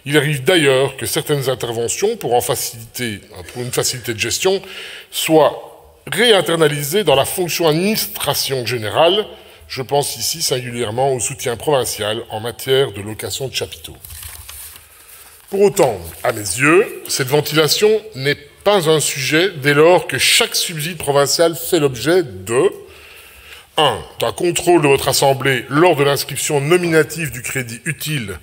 Il arrive d'ailleurs que certaines interventions, pour une facilité de gestion, soient réinternalisées dans la fonction administration générale. Je pense ici singulièrement au soutien provincial en matière de location de chapiteaux. Pour autant, à mes yeux, cette ventilation n'est pas un sujet dès lors que chaque subside provincial fait l'objet de 1. D'un contrôle de votre Assemblée lors de l'inscription nominative du crédit utile,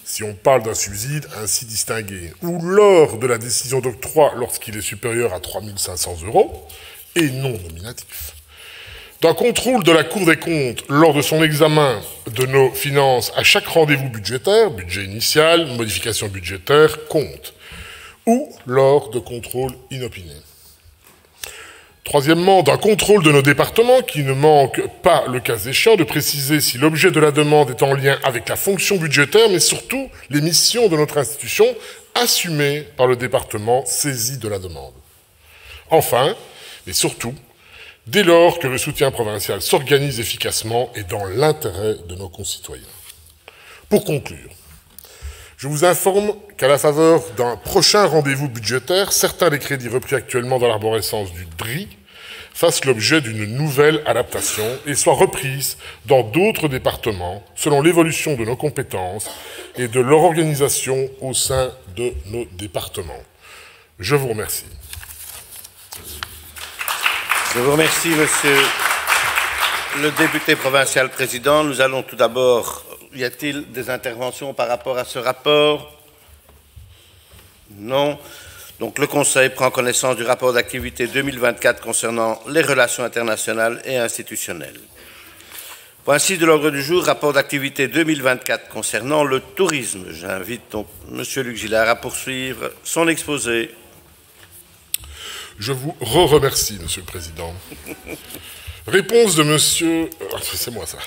si on parle d'un subside ainsi distingué, ou lors de la décision d'octroi lorsqu'il est supérieur à 3 500 € et non nominatif. D'un contrôle de la Cour des comptes lors de son examen de nos finances à chaque rendez-vous budgétaire, budget initial, modification budgétaire, compte, ou lors de contrôles inopinés. Troisièmement, d'un contrôle de nos départements qui ne manque pas, le cas échéant, de préciser si l'objet de la demande est en lien avec la fonction budgétaire, mais surtout les missions de notre institution assumées par le département saisi de la demande. Enfin, et surtout, dès lors que le soutien provincial s'organise efficacement et dans l'intérêt de nos concitoyens. Pour conclure, je vous informe qu'à la faveur d'un prochain rendez-vous budgétaire, certains des crédits repris actuellement dans l'arborescence du DRI fassent l'objet d'une nouvelle adaptation et soient reprises dans d'autres départements selon l'évolution de nos compétences et de leur organisation au sein de nos départements. Je vous remercie. Je vous remercie, monsieur le député provincial président. Nous allons tout d'abord... Y a-t-il des interventions par rapport à ce rapport? Non. Donc le Conseil prend connaissance du rapport d'activité 2024 concernant les relations internationales et institutionnelles. Point 6 de l'ordre du jour, rapport d'activité 2024 concernant le tourisme. J'invite donc monsieur Luc Gillard à poursuivre son exposé. Je vous remercie, monsieur le président. Réponse de monsieur... c'est moi ça.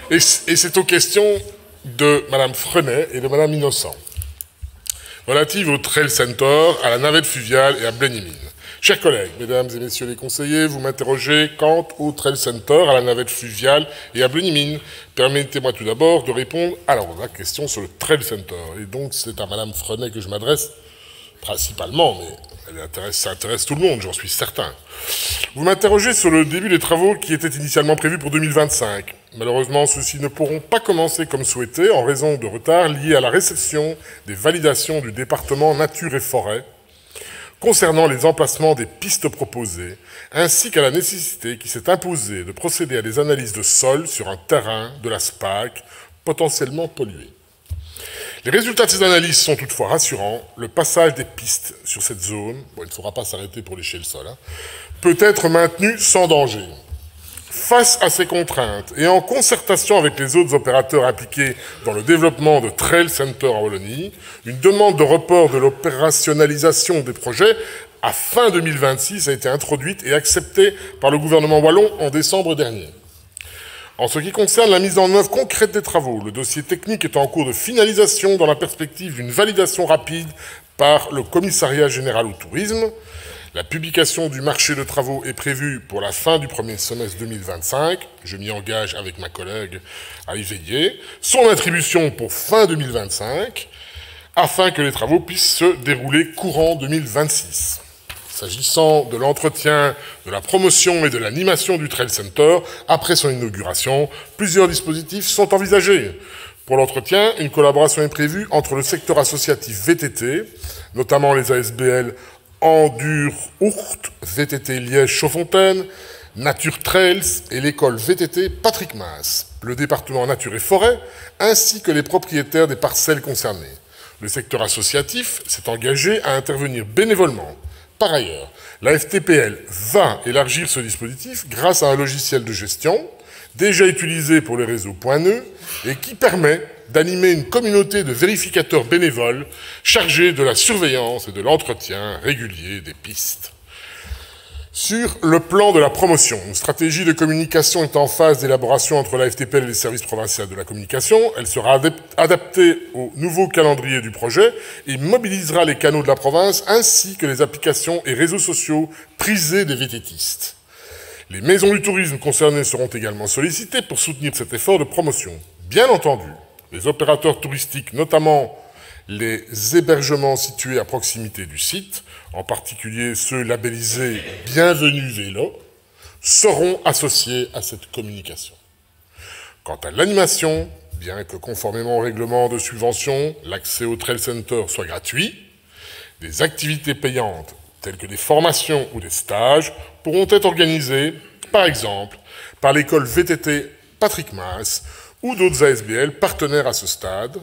Et c'est aux questions de Mme Frenet et de Mme Innocent, relatives au Trail Center, à la navette fluviale et à Blenheim. Chers collègues, mesdames et messieurs les conseillers, vous m'interrogez quant au Trail Center, à la navette fluviale et à Blenheim. Permettez-moi tout d'abord de répondre à la question sur le Trail Center. Et donc, c'est à Mme Frenet que je m'adresse principalement, mais ça intéresse tout le monde, j'en suis certain. Vous m'interrogez sur le début des travaux qui étaient initialement prévus pour 2025. Malheureusement, ceux-ci ne pourront pas commencer comme souhaité en raison de retards liés à la réception des validations du département Nature et Forêt concernant les emplacements des pistes proposées, ainsi qu'à la nécessité qui s'est imposée de procéder à des analyses de sol sur un terrain de la SPAC potentiellement pollué. Les résultats de ces analyses sont toutefois rassurants. Le passage des pistes sur cette zone, il ne faudra pas s'arrêter pour lécher le sol, peut être maintenu sans danger. Face à ces contraintes et en concertation avec les autres opérateurs impliqués dans le développement de Trail Center en Wallonie, une demande de report de l'opérationnalisation des projets à fin 2026 a été introduite et acceptée par le gouvernement wallon en décembre dernier. En ce qui concerne la mise en œuvre concrète des travaux, le dossier technique est en cours de finalisation dans la perspective d'une validation rapide par le Commissariat général au tourisme. La publication du marché de travaux est prévue pour la fin du premier semestre 2025. Je m'y engage avec ma collègue à y veiller. Son attribution pour fin 2025, afin que les travaux puissent se dérouler courant 2026. S'agissant de l'entretien, de la promotion et de l'animation du Trail Center, après son inauguration, plusieurs dispositifs sont envisagés. Pour l'entretien, une collaboration est prévue entre le secteur associatif VTT, notamment les ASBL Endure-Ourt, VTT Liège-Chaudfontaine, Nature Trails et l'école VTT Patrick Maas. le département Nature et Forêt, ainsi que les propriétaires des parcelles concernées. Le secteur associatif s'est engagé à intervenir bénévolement. Par ailleurs, la FTPL va élargir ce dispositif grâce à un logiciel de gestion déjà utilisé pour les réseaux Point Nœud et qui permet d'animer une communauté de vérificateurs bénévoles chargés de la surveillance et de l'entretien régulier des pistes. Sur le plan de la promotion, une stratégie de communication est en phase d'élaboration entre la FTPL et les services provinciaux de la communication. Elle sera adaptée au nouveau calendrier du projet et mobilisera les canaux de la province ainsi que les applications et réseaux sociaux prisés des vététistes. Les maisons du tourisme concernées seront également sollicitées pour soutenir cet effort de promotion. Bien entendu, les opérateurs touristiques, notamment les hébergements situés à proximité du site, en particulier ceux labellisés « Bienvenue Vélo », seront associés à cette communication. Quant à l'animation, bien que conformément au règlement de subvention, l'accès au Trail Center soit gratuit, des activités payantes telles que des formations ou des stages pourront être organisées, par exemple, par l'école VTT Patrick Maas ou d'autres ASBL partenaires à ce stade.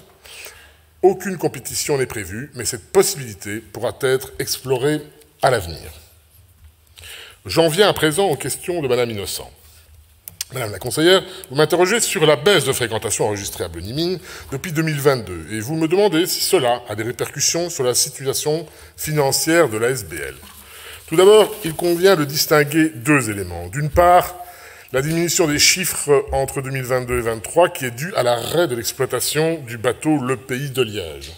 Aucune compétition n'est prévue, mais cette possibilité pourra être explorée à l'avenir. J'en viens à présent aux questions de Madame Innocent. Madame la conseillère, vous m'interrogez sur la baisse de fréquentation enregistrée à Blenny-Mines depuis 2022 et vous me demandez si cela a des répercussions sur la situation financière de l'ASBL. Tout d'abord, il convient de distinguer deux éléments. D'une part, la diminution des chiffres entre 2022 et 2023 qui est due à l'arrêt de l'exploitation du bateau Le Pays de Liège,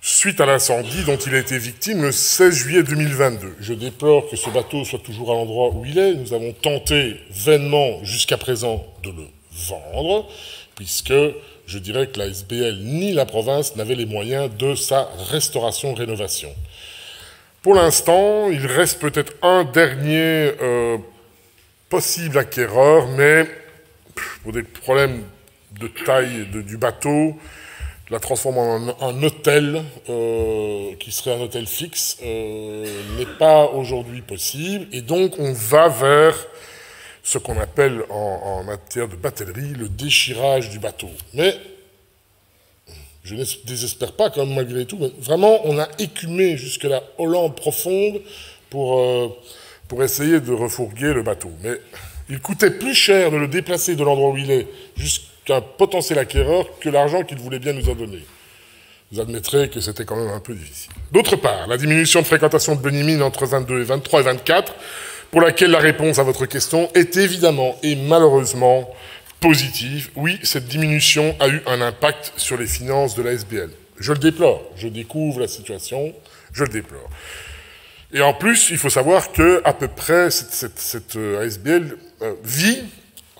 suite à l'incendie dont il a été victime le 16 juillet 2022. Je déplore que ce bateau soit toujours à l'endroit où il est. Nous avons tenté vainement jusqu'à présent de le vendre, puisque je dirais que la SBL ni la province n'avaient les moyens de sa restauration-rénovation. Pour l'instant, il reste peut-être un dernier possible acquéreur, mais pour des problèmes de taille du bateau, la transformer en un hôtel, qui serait un hôtel fixe, n'est pas aujourd'hui possible. Et donc, on va vers ce qu'on appelle en matière de batellerie le déchirage du bateau. Mais je ne désespère pas, quand même, malgré tout. Mais vraiment, on a écumé jusque la Hollande profonde pour essayer de refourguer le bateau. Mais il coûtait plus cher de le déplacer de l'endroit où il est jusqu'à un potentiel acquéreur que l'argent qu'il voulait bien nous en donner. Vous admettrez que c'était quand même un peu difficile. D'autre part, la diminution de fréquentation de Blenny-Mines entre 22 et 23 et 24, pour laquelle la réponse à votre question est évidemment et malheureusement positive. Oui, cette diminution a eu un impact sur les finances de la SBL. Je le déplore. Je découvre la situation. Je le déplore. Et en plus, il faut savoir qu'à peu près, cette ASBL vit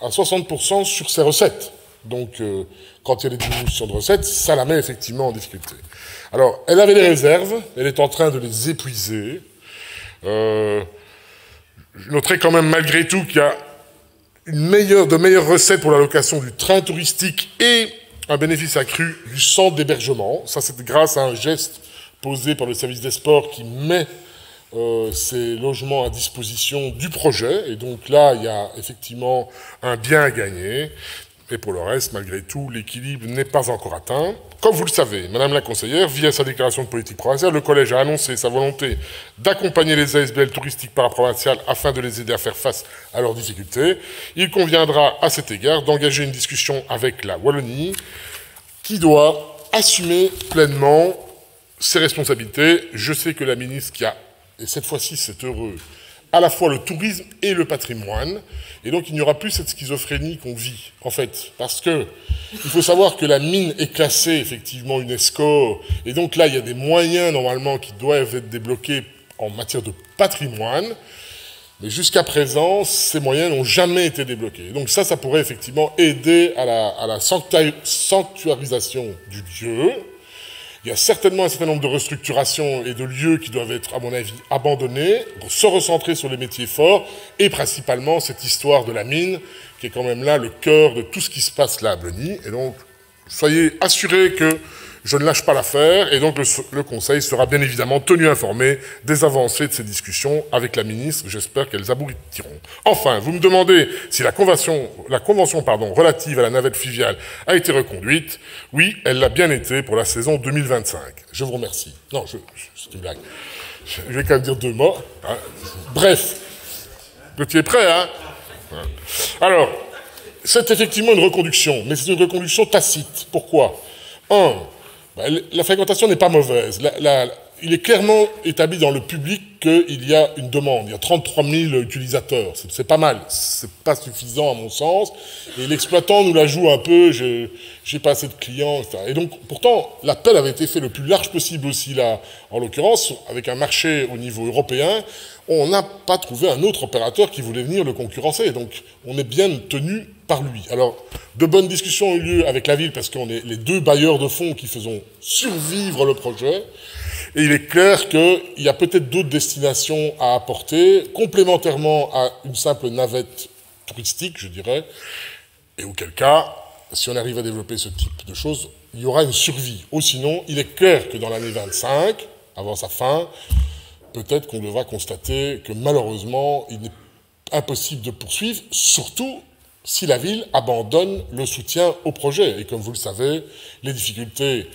à 60% sur ses recettes. Donc, quand il y a des diminutions de recettes, ça la met effectivement en difficulté. Alors, elle avait des réserves, elle est en train de les épuiser. Je noterai quand même malgré tout qu'il y a de meilleures recettes pour la location du train touristique et un bénéfice accru du centre d'hébergement. Ça, c'est grâce à un geste posé par le service des sports qui met ces logements à disposition du projet. Et donc là, il y a effectivement un bien à gagner. Et pour le reste, malgré tout, l'équilibre n'est pas encore atteint. Comme vous le savez, Madame la conseillère, via sa déclaration de politique provinciale, le Collège a annoncé sa volonté d'accompagner les ASBL touristiques paraprovinciales afin de les aider à faire face à leurs difficultés. Il conviendra à cet égard d'engager une discussion avec la Wallonie qui doit assumer pleinement ses responsabilités. Je sais que la ministre qui a, et cette fois-ci c'est heureux, à la fois le tourisme et le patrimoine. Et donc, il n'y aura plus cette schizophrénie qu'on vit, en fait. Parce que il faut savoir que la mine est classée, effectivement, UNESCO. Et donc là, il y a des moyens, normalement, qui doivent être débloqués en matière de patrimoine. Mais jusqu'à présent, ces moyens n'ont jamais été débloqués. Donc ça pourrait effectivement aider à la sanctuarisation du lieu. Il y a certainement un certain nombre de restructurations et de lieux qui doivent être, à mon avis, abandonnés, pour se recentrer sur les métiers forts, et principalement cette histoire de la mine, qui est quand même là le cœur de tout ce qui se passe là à Blenny. Et donc, soyez assurés que Je ne lâche pas l'affaire et donc le Conseil sera bien évidemment tenu informé des avancées de ces discussions avec la ministre. J'espère qu'elles aboutiront. Enfin, vous me demandez si la convention relative à la navette fluviale a été reconduite. Oui, elle l'a bien été pour la saison 2025. Je vous remercie. Non, c'est une blague. Je vais quand même dire 2 mots. Hein. Bref, tu es prêt, hein? Alors, c'est effectivement une reconduction, mais c'est une reconduction tacite. Pourquoi? La fréquentation n'est pas mauvaise. Il est clairement établi dans le public qu'il y a une demande. Il y a 33 000 utilisateurs. C'est pas mal. C'est pas suffisant à mon sens. Et l'exploitant nous la joue un peu. J'ai pas assez de clients, etc. Et donc, pourtant, l'appel avait été fait le plus large possible aussi là. En l'occurrence, avec un marché au niveau européen, on n'a pas trouvé un autre opérateur qui voulait venir le concurrencer. Donc, on est bien tenu par lui. Alors, de bonnes discussions ont eu lieu avec la ville parce qu'on est les 2 bailleurs de fonds qui faisons survivre le projet. Et il est clair qu'il y a peut-être d'autres destinations à apporter, complémentairement à une simple navette touristique, je dirais, et auquel cas, si on arrive à développer ce type de choses, il y aura une survie. Ou sinon, il est clair que dans l'année 25, avant sa fin, peut-être qu'on devra constater que malheureusement, il est impossible de poursuivre, surtout si la ville abandonne le soutien au projet. Et comme vous le savez, les difficultés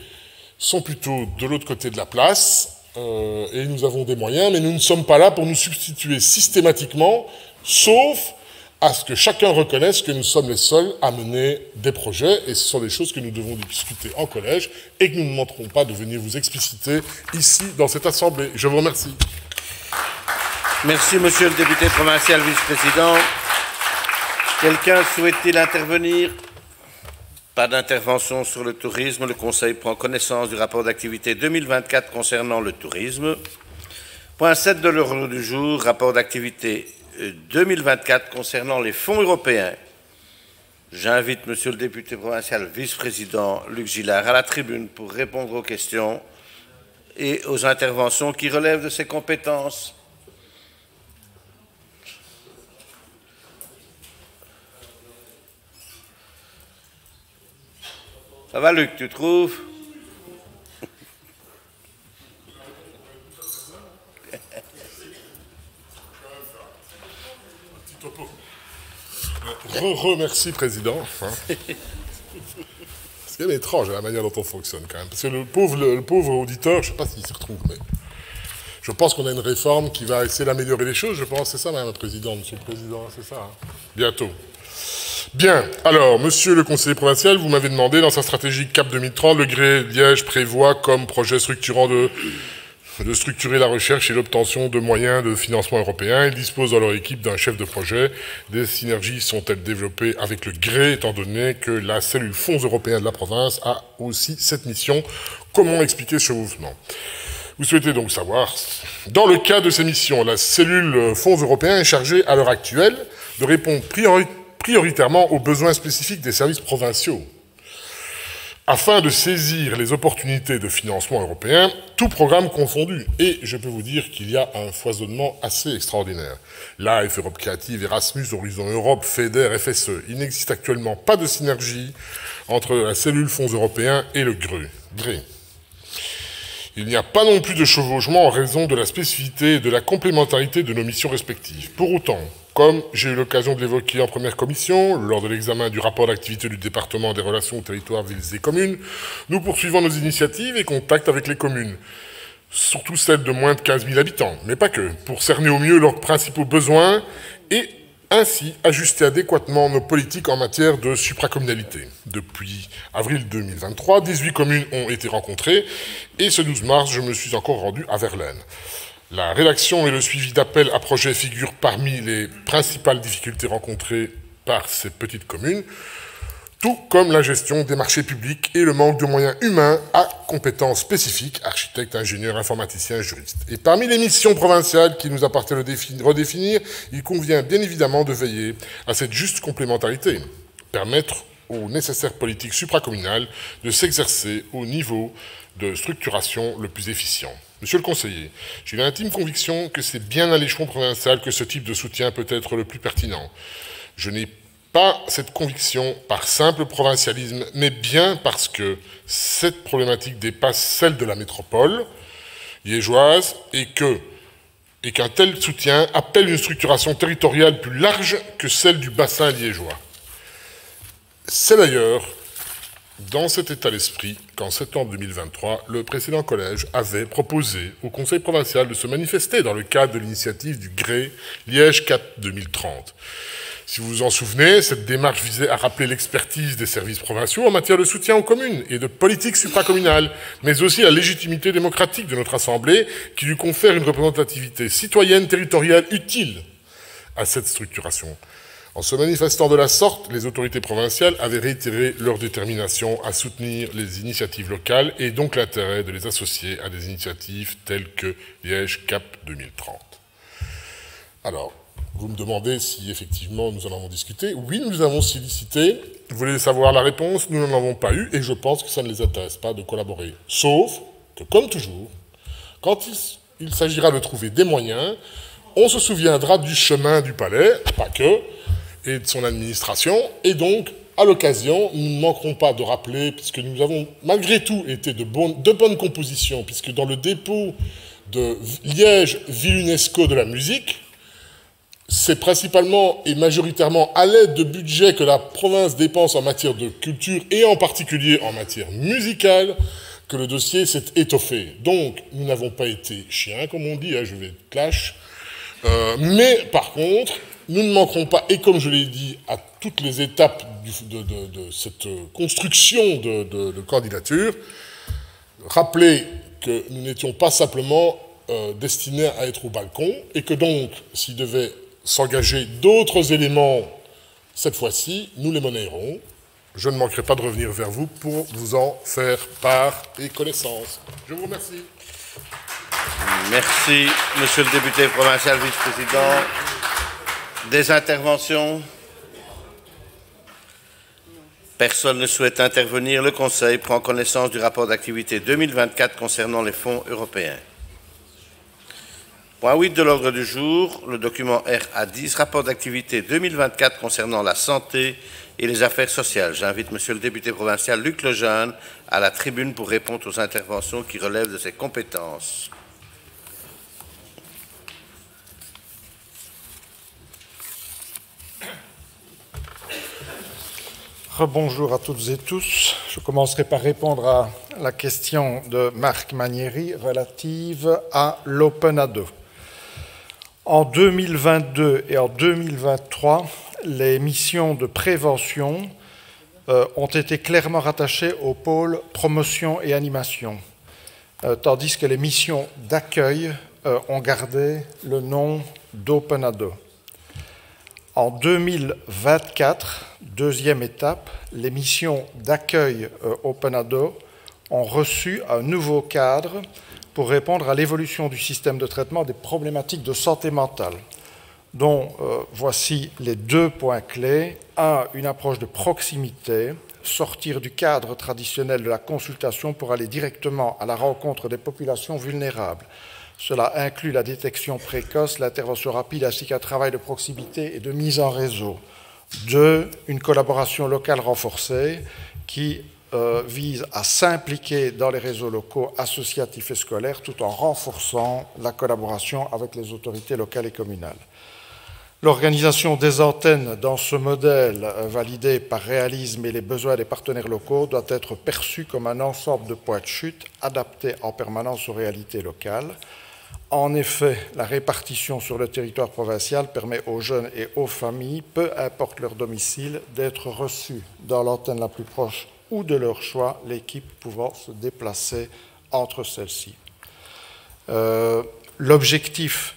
sont plutôt de l'autre côté de la place, et nous avons des moyens, mais nous ne sommes pas là pour nous substituer systématiquement, sauf à ce que chacun reconnaisse que nous sommes les seuls à mener des projets, et ce sont des choses que nous devons discuter en collège, et que nous ne manquerons pas de venir vous expliciter ici, dans cette Assemblée. Je vous remercie. Merci, monsieur le député provincial vice-président. Quelqu'un souhaite-t-il intervenir? Pas d'intervention sur le tourisme. Le Conseil prend connaissance du rapport d'activité 2024 concernant le tourisme. Point 7 de l'ordre du jour, rapport d'activité 2024 concernant les fonds européens. J'invite monsieur le député provincial vice-président Luc Gillard à la tribune pour répondre aux questions et aux interventions qui relèvent de ses compétences. Ça va, Luc, tu trouves? Remercie, Président. C'est quand même étrange la manière dont on fonctionne, quand même. Parce que le pauvre auditeur, je ne sais pas s'il s'y retrouve, mais je pense qu'on a une réforme qui va essayer d'améliorer les choses. Je pense, c'est ça, Madame la Présidente, Monsieur le Président, c'est ça, hein. Bientôt. Bien, alors, monsieur le conseiller provincial, vous m'avez demandé, dans sa stratégie CAP 2030, le Gré Liège prévoit comme projet structurant de structurer la recherche et l'obtention de moyens de financement européen. Ils disposent dans leur équipe d'un chef de projet. Des synergies sont-elles développées avec le Gré, étant donné que la cellule Fonds européens de la province a aussi cette mission? Comment expliquer ce mouvement? Vous souhaitez donc savoir, dans le cas de ces missions, la cellule Fonds européens est chargée à l'heure actuelle de répondre prioritairement aux besoins spécifiques des services provinciaux. Afin de saisir les opportunités de financement européen, tout programme confondu. Et je peux vous dire qu'il y a un foisonnement assez extraordinaire. LIFE, Europe Créative, Erasmus, Horizon Europe, FEDER, FSE. Il n'existe actuellement pas de synergie entre la cellule Fonds européens et le GRE. Il n'y a pas non plus de chevauchement en raison de la spécificité et de la complémentarité de nos missions respectives. Pour autant, comme j'ai eu l'occasion de l'évoquer en première commission, lors de l'examen du rapport d'activité du département des relations territoires, villes et communes, nous poursuivons nos initiatives et contacts avec les communes, surtout celles de moins de 15 000 habitants, mais pas que, pour cerner au mieux leurs principaux besoins et ainsi ajuster adéquatement nos politiques en matière de supracommunalité. Depuis avril 2023, 18 communes ont été rencontrées et ce 12 mars, je me suis encore rendu à Verlaine. La rédaction et le suivi d'appels à projets figurent parmi les principales difficultés rencontrées par ces petites communes, tout comme la gestion des marchés publics et le manque de moyens humains à compétences spécifiques, architectes, ingénieurs, informaticiens, juristes. Et parmi les missions provinciales qu'il nous appartient de redéfinir, il convient bien évidemment de veiller à cette juste complémentarité, permettre aux nécessaires politiques supracommunales de s'exercer au niveau de structuration le plus efficient. Monsieur le conseiller, j'ai l'intime conviction que c'est bien à l'échelon provincial que ce type de soutien peut être le plus pertinent. Je n'ai Pas cette conviction par simple provincialisme, mais bien parce que cette problématique dépasse celle de la métropole liégeoise et qu'un tel soutien appelle une structuration territoriale plus large que celle du bassin liégeois. C'est d'ailleurs dans cet état d'esprit qu'en septembre 2023, le précédent collège avait proposé au Conseil provincial de se manifester dans le cadre de l'initiative du GRE Liège 4 2030. Si vous vous en souvenez, cette démarche visait à rappeler l'expertise des services provinciaux en matière de soutien aux communes et de politique supracommunale, mais aussi la légitimité démocratique de notre Assemblée qui lui confère une représentativité citoyenne territoriale utile à cette structuration. En se manifestant de la sorte, les autorités provinciales avaient réitéré leur détermination à soutenir les initiatives locales et donc l'intérêt de les associer à des initiatives telles que Liège Cap 2030. Alors, vous me demandez si effectivement nous en avons discuté. Oui, nous avons sollicité. Vous voulez savoir la réponse? Nous n'en avons pas eu et je pense que ça ne les intéresse pas de collaborer. Sauf que, comme toujours, quand il s'agira de trouver des moyens, on se souviendra du chemin du palais, pas que, et de son administration. Et donc, à l'occasion, nous ne manquerons pas de rappeler, puisque nous avons malgré tout été de bonnes compositions, puisque dans le dépôt de Liège, ville UNESCO de la musique, c'est principalement et majoritairement à l'aide de budget que la province dépense en matière de culture et en particulier en matière musicale que le dossier s'est étoffé. Donc, nous n'avons pas été chiens, comme on dit, hein, je vais être clash. Mais par contre, nous ne manquerons pas, et comme je l'ai dit, à toutes les étapes de cette construction de candidature, rappeler que nous n'étions pas simplement destinés à être au balcon, et que donc, s'il devait s'engager d'autres éléments, cette fois-ci, nous les monnayerons. Je ne manquerai pas de revenir vers vous pour vous en faire part et connaissance. Je vous remercie. Merci, monsieur le député provincial vice-président. Des interventions? Personne ne souhaite intervenir. Le Conseil prend connaissance du rapport d'activité 2024 concernant les fonds européens. Point 8 de l'ordre du jour, le document RA10, rapport d'activité 2024 concernant la santé et les affaires sociales. J'invite monsieur le député provincial Luc Lejeune à la tribune pour répondre aux interventions qui relèvent de ses compétences. Rebonjour à toutes et tous. Je commencerai par répondre à la question de Marc Manieri relative à l'Open-ADO. En 2022 et en 2023, les missions de prévention ont été clairement rattachées au pôle promotion et animation, tandis que les missions d'accueil ont gardé le nom d'Open-ADO. En 2024, deuxième étape, les missions d'accueil Open-ADO ont reçu un nouveau cadre pour répondre à l'évolution du système de traitement des problématiques de santé mentale, dont voici les deux points clés. Un, une approche de proximité, sortir du cadre traditionnel de la consultation pour aller directement à la rencontre des populations vulnérables. Cela inclut la détection précoce, l'intervention rapide ainsi qu'un travail de proximité et de mise en réseau. Deux, une collaboration locale renforcée qui vise à s'impliquer dans les réseaux locaux associatifs et scolaires tout en renforçant la collaboration avec les autorités locales et communales. L'organisation des antennes dans ce modèle validé par Réalisme et les besoins des partenaires locaux doit être perçue comme un ensemble de points de chute adaptés en permanence aux réalités locales. En effet, la répartition sur le territoire provincial permet aux jeunes et aux familles, peu importe leur domicile, d'être reçus dans l'antenne la plus proche ou de leur choix, l'équipe pouvant se déplacer entre celles-ci. L'objectif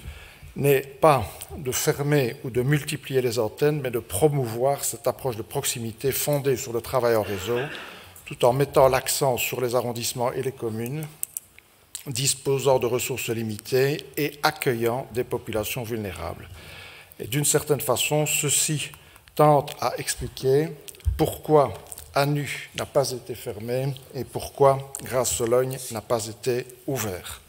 n'est pas de fermer ou de multiplier les antennes, mais de promouvoir cette approche de proximité fondée sur le travail en réseau, tout en mettant l'accent sur les arrondissements et les communes, disposant de ressources limitées et accueillant des populations vulnérables. Et d'une certaine façon, ceci tente à expliquer pourquoi ANU n'a pas été fermé et pourquoi Grasse-Sologne n'a pas été ouvert.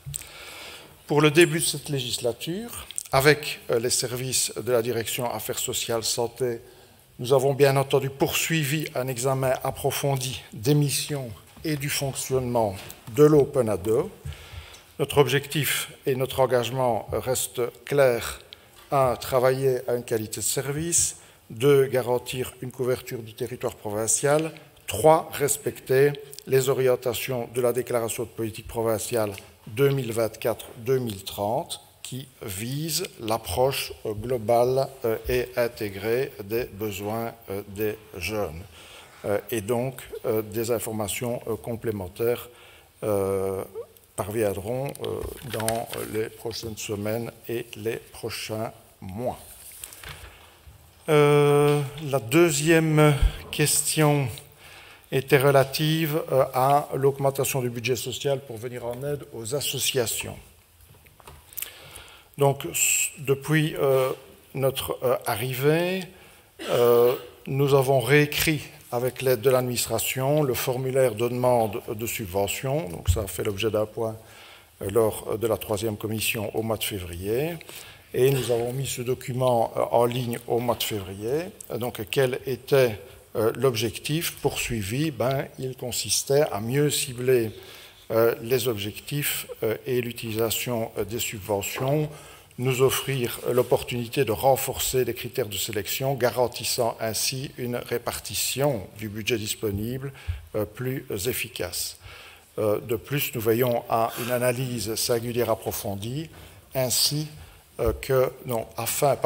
Pour le début de cette législature, avec les services de la Direction Affaires sociales, santé Nous avons bien entendu poursuivi un examen approfondi des missions et du fonctionnement de l'Open ADO. Notre objectif et notre engagement restent clairs. 1. Travailler à une qualité de service. 2. Garantir une couverture du territoire provincial. 3. Respecter les orientations de la déclaration de politique provinciale 2024-2030 qui vise l'approche globale et intégrée des besoins des jeunes. Et donc, des informations complémentaires parviendront dans les prochaines semaines et les prochains mois. La deuxième question était relative à l'augmentation du budget social pour venir en aide aux associations. Donc, depuis notre arrivée, nous avons réécrit avec l'aide de l'administration le formulaire de demande de subvention. Donc, ça a fait l'objet d'un point lors de la 3e commission au mois de février. Et nous avons mis ce document en ligne au mois de février. Donc, quel était l'objectif poursuivi? Il consistait à mieux cibler les objectifs et l'utilisation des subventions, nous offrir l'opportunité de renforcer les critères de sélection, garantissant ainsi une répartition du budget disponible plus efficace. De plus, nous veillons à une analyse singulière approfondie, ainsi afin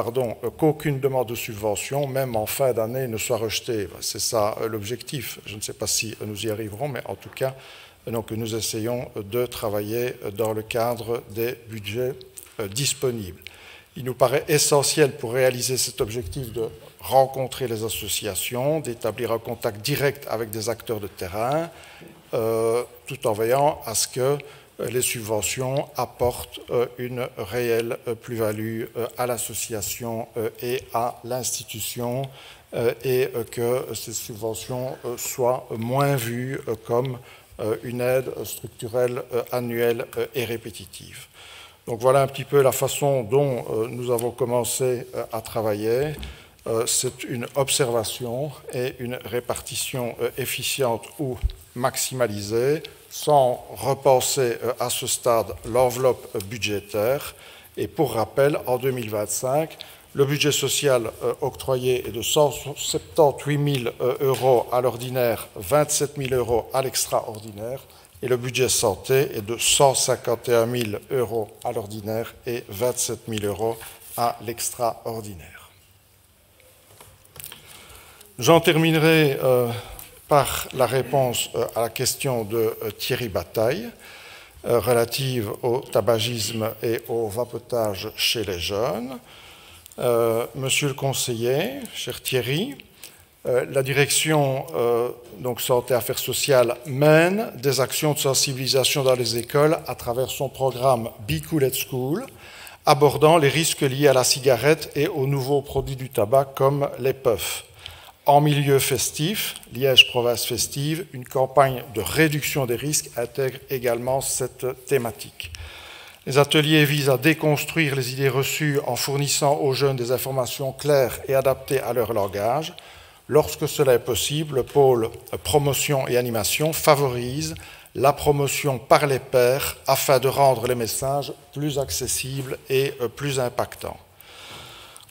qu'aucune demande de subvention, même en fin d'année, ne soit rejetée. C'est ça l'objectif. Je ne sais pas si nous y arriverons, mais en tout cas, donc, nous essayons de travailler dans le cadre des budgets disponibles. Il nous paraît essentiel pour réaliser cet objectif de rencontrer les associations, d'établir un contact direct avec des acteurs de terrain, tout en veillant à ce que les subventions apportent une réelle plus-value à l'association et à l'institution et que ces subventions soient moins vues comme une aide structurelle annuelle et répétitive. Donc voilà un petit peu la façon dont nous avons commencé à travailler. C'est une observation et une répartition efficiente ou maximalisée, sans repenser à ce stade l'enveloppe budgétaire. Et pour rappel, en 2025, le budget social octroyé est de 178 000 € à l'ordinaire, 27 000 € à l'extraordinaire, et le budget santé est de 151 000 € à l'ordinaire et 27 000 € à l'extraordinaire. J'en terminerai par la réponse à la question de Thierry Bataille relative au tabagisme et au vapotage chez les jeunes. Monsieur le conseiller, cher Thierry, la direction donc Santé Affaires sociales mène des actions de sensibilisation dans les écoles à travers son programme Be Cool at School, abordant les risques liés à la cigarette et aux nouveaux produits du tabac comme les puffs. En milieu festif, Liège Province Festive, une campagne de réduction des risques intègre également cette thématique. Les ateliers visent à déconstruire les idées reçues en fournissant aux jeunes des informations claires et adaptées à leur langage. Lorsque cela est possible, le pôle promotion et animation favorise la promotion par les pairs afin de rendre les messages plus accessibles et plus impactants.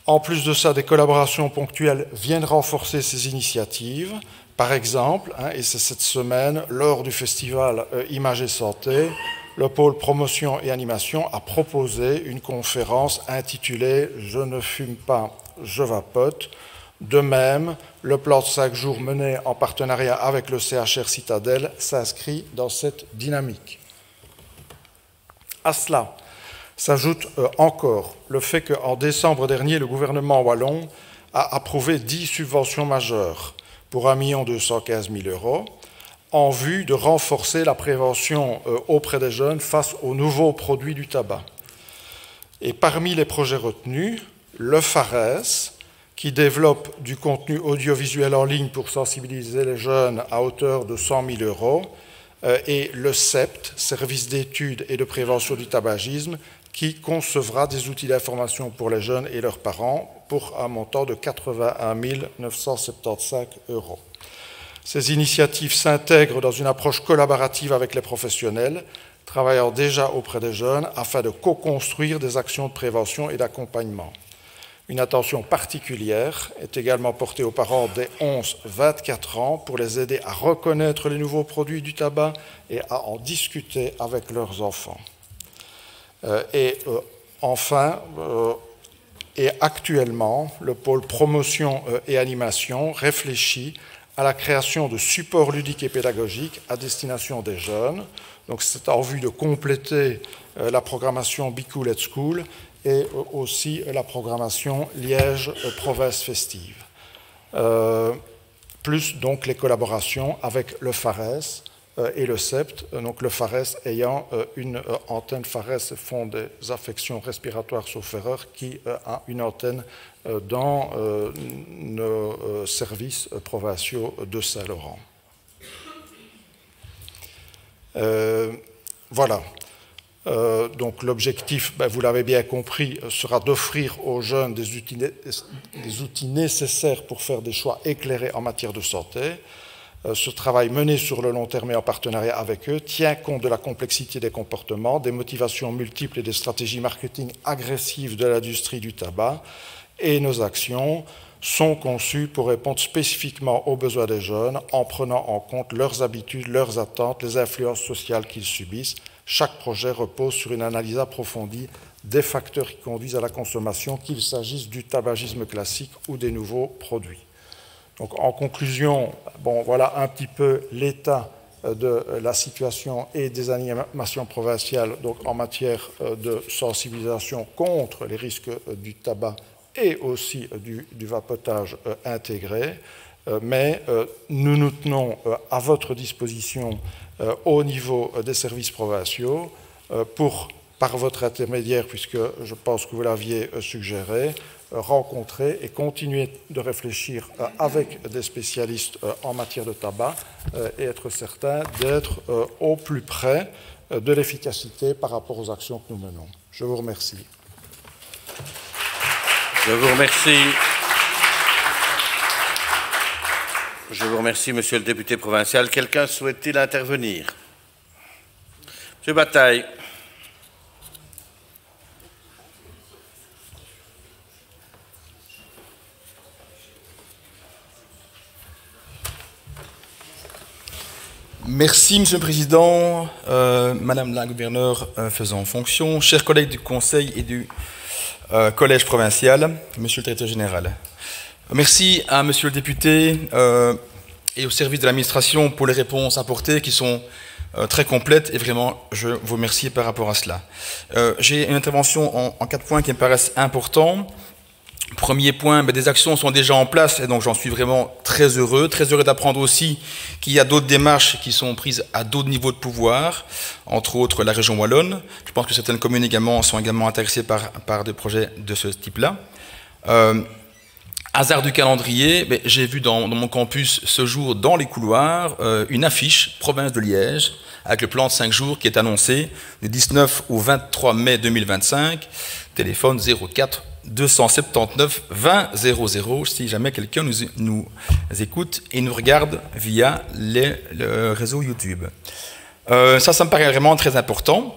En plus de ça, des collaborations ponctuelles viennent renforcer ces initiatives. Par exemple, et c'est cette semaine, lors du festival Images et Santé, le pôle promotion et animation a proposé une conférence intitulée « Je ne fume pas, je vapote ». De même, le plan de 5 jours mené en partenariat avec le CHR Citadelle s'inscrit dans cette dynamique. À cela s'ajoute encore le fait qu'en décembre dernier, le gouvernement wallon a approuvé 10 subventions majeures pour 1 215 000 € en vue de renforcer la prévention auprès des jeunes face aux nouveaux produits du tabac. Et parmi les projets retenus, le FARES, qui développe du contenu audiovisuel en ligne pour sensibiliser les jeunes à hauteur de 100 000 €, et le CEPT, Service d'études et de prévention du tabagisme, qui concevra des outils d'information pour les jeunes et leurs parents pour un montant de 81 975 €. Ces initiatives s'intègrent dans une approche collaborative avec les professionnels, travaillant déjà auprès des jeunes afin de co-construire des actions de prévention et d'accompagnement. Une attention particulière est également portée aux parents des 11-24 ans pour les aider à reconnaître les nouveaux produits du tabac et à en discuter avec leurs enfants. Enfin, actuellement, le pôle promotion et animation réfléchit à la création de supports ludiques et pédagogiques à destination des jeunes. Donc, c'est en vue de compléter la programmation Be Cool at School et aussi la programmation Liège Province Festive. Plus donc les collaborations avec le FARES et le CEPT, donc le FARES ayant une antenne FARES, Fonds des affections respiratoires sauf erreur, qui a une antenne dans nos services provinciaux de Saint-Laurent. Voilà. Donc l'objectif, vous l'avez bien compris, sera d'offrir aux jeunes des outils nécessaires pour faire des choix éclairés en matière de santé. Ce travail mené sur le long terme et en partenariat avec eux tient compte de la complexité des comportements, des motivations multiples et des stratégies marketing agressives de l'industrie du tabac, et nos actions sont conçues pour répondre spécifiquement aux besoins des jeunes en prenant en compte leurs habitudes, leurs attentes, les influences sociales qu'ils subissent. Chaque projet repose sur une analyse approfondie des facteurs qui conduisent à la consommation, qu'il s'agisse du tabagisme classique ou des nouveaux produits. Donc, en conclusion, voilà un petit peu l'état de la situation et des animations provinciales donc, en matière de sensibilisation contre les risques du tabac et aussi du vapotage intégré. Mais nous nous tenons à votre disposition au niveau des services provinciaux pour, par votre intermédiaire, puisque je pense que vous l'aviez suggéré, rencontrer et continuer de réfléchir avec des spécialistes en matière de tabac et être certain d'être au plus près de l'efficacité par rapport aux actions que nous menons. Je vous remercie. Je vous remercie. Je vous remercie, monsieur le député provincial. Quelqu'un souhaite-t-il intervenir? Monsieur Bataille. Merci, Monsieur le Président, Madame la gouverneure faisant fonction, chers collègues du Conseil et du Collège provincial, Monsieur le Directeur général. Merci à Monsieur le député et au service de l'administration pour les réponses apportées qui sont très complètes et vraiment, je vous remercie par rapport à cela. J'ai une intervention en 4 points qui me paraissent importants. Premier point, des actions sont déjà en place et donc j'en suis vraiment très heureux d'apprendre aussi qu'il y a d'autres démarches qui sont prises à d'autres niveaux de pouvoir, entre autres la région wallonne. Je pense que certaines communes également sont également intéressées par des projets de ce type-là. Hasard du calendrier, j'ai vu dans mon campus ce jour dans les couloirs une affiche province de Liège avec le plan de 5 jours qui est annoncé du 19 au 23 mai 2025, téléphone 04 279 20 00 si jamais quelqu'un nous écoute et nous regarde via le réseau YouTube. Ça me paraît vraiment très important.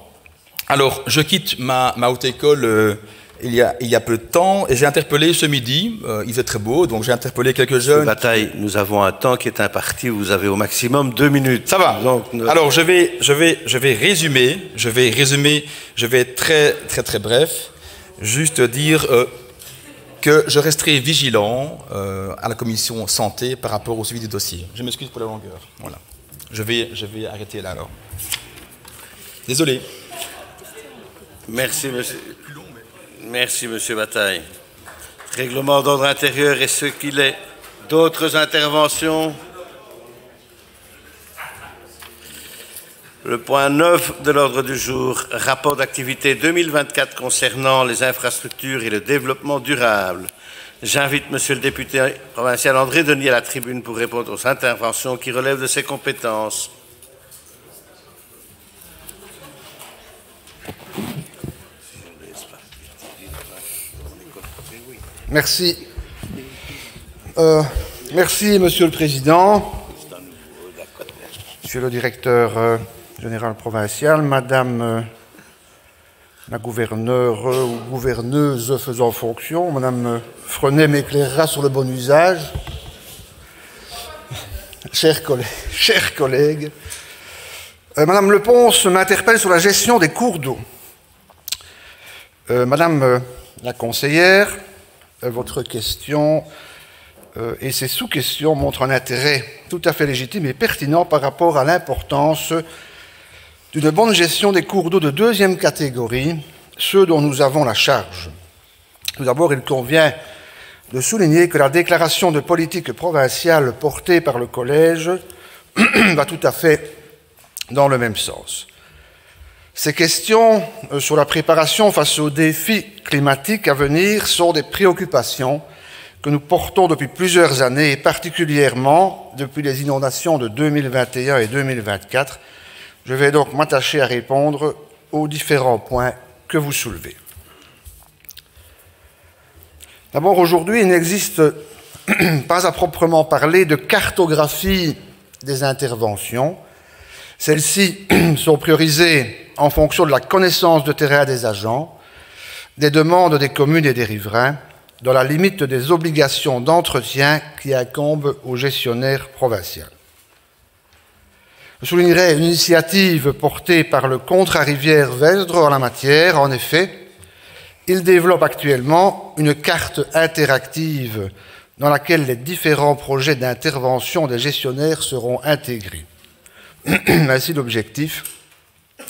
Alors, je quitte ma haute école il y a peu de temps et j'ai interpellé ce midi, il faisait très beau, donc j'ai interpellé quelques jeunes. Bataille, nous avons un temps qui est imparti, vous avez au maximum 2 minutes. Ça va. Donc, alors, je vais résumer, je vais être très bref. Juste dire que je resterai vigilant à la commission santé par rapport au suivi du dossier. Je m'excuse pour la longueur. Voilà. Je vais arrêter là alors. Désolé. Merci, monsieur. Merci, monsieur Bataille. Règlement d'ordre intérieur et ce qu'il est. D'autres interventions? Le point 9 de l'ordre du jour, rapport d'activité 2024 concernant les infrastructures et le développement durable. J'invite monsieur le député provincial André Denis à la tribune pour répondre aux interventions qui relèvent de ses compétences. Merci. Merci, Monsieur le Président, Monsieur le Directeur général provincial, Madame la gouverneure ou gouverneuse faisant fonction, Madame Frenay m'éclairera sur le bon usage. Chers collègues, Madame Leponce m'interpelle sur la gestion des cours d'eau. Madame la conseillère, votre question et ses sous-questions montrent un intérêt tout à fait légitime et pertinent par rapport à l'importance d'une bonne gestion des cours d'eau de deuxième catégorie, ceux dont nous avons la charge. Tout d'abord, il convient de souligner que la déclaration de politique provinciale portée par le Collège va tout à fait dans le même sens. Ces questions sur la préparation face aux défis climatiques à venir sont des préoccupations que nous portons depuis plusieurs années, et particulièrement depuis les inondations de 2021 et 2024. Je vais donc m'attacher à répondre aux différents points que vous soulevez. D'abord, aujourd'hui, il n'existe pas à proprement parler de cartographie des interventions. Celles-ci sont priorisées en fonction de la connaissance de terrain des agents, des demandes des communes et des riverains, dans la limite des obligations d'entretien qui incombent au gestionnaire provincial. Je soulignerai une initiative portée par le Contrat-Rivière Vesdre en la matière. En effet, il développe actuellement une carte interactive dans laquelle les différents projets d'intervention des gestionnaires seront intégrés. Ainsi, l'objectif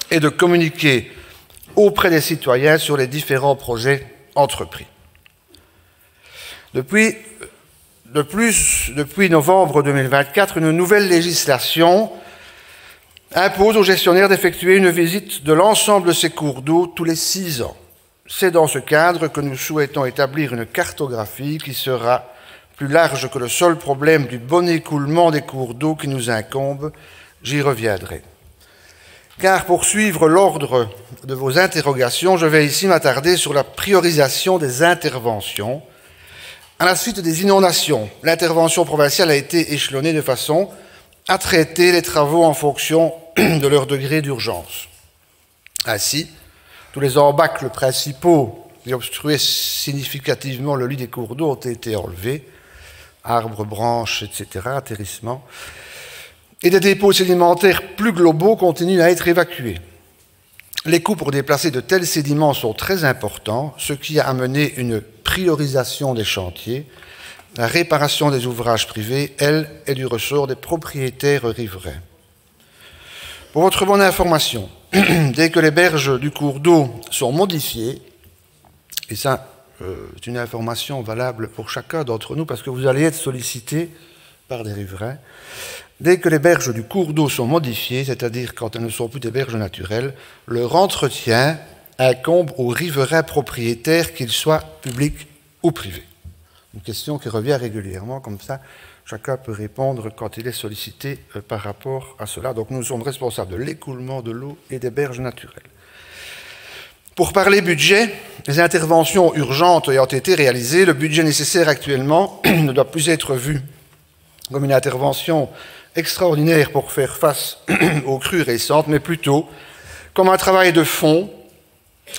est de communiquer auprès des citoyens sur les différents projets entrepris. Depuis novembre 2024, une nouvelle législation impose aux gestionnaires d'effectuer une visite de l'ensemble de ces cours d'eau tous les 6 ans. C'est dans ce cadre que nous souhaitons établir une cartographie qui sera plus large que le seul problème du bon écoulement des cours d'eau qui nous incombe. J'y reviendrai. Car pour suivre l'ordre de vos interrogations, je vais ici m'attarder sur la priorisation des interventions. À la suite des inondations, l'intervention provinciale a été échelonnée de façon à traiter les travaux en fonction de leur degré d'urgence. Ainsi, tous les embâcles principaux qui obstruaient significativement le lit des cours d'eau ont été enlevés, arbres, branches, etc., atterrissements, et des dépôts sédimentaires plus globaux continuent à être évacués. Les coûts pour déplacer de tels sédiments sont très importants, ce qui a amené une priorisation des chantiers. La réparation des ouvrages privés, elle, est du ressort des propriétaires riverains. Pour votre bonne information, dès que les berges du cours d'eau sont modifiées, et ça, c'est une information valable pour chacun d'entre nous, parce que vous allez être sollicités par des riverains, dès que les berges du cours d'eau sont modifiées, c'est-à-dire quand elles ne sont plus des berges naturelles, leur entretien incombe aux riverains propriétaires, qu'ils soient publics ou privés. Une question qui revient régulièrement, comme ça, chacun peut répondre quand il est sollicité par rapport à cela. Donc nous sommes responsables de l'écoulement de l'eau et des berges naturelles. Pour parler budget, les interventions urgentes ayant été réalisées, le budget nécessaire actuellement ne doit plus être vu comme une intervention extraordinaire pour faire face aux crues récentes, mais plutôt comme un travail de fond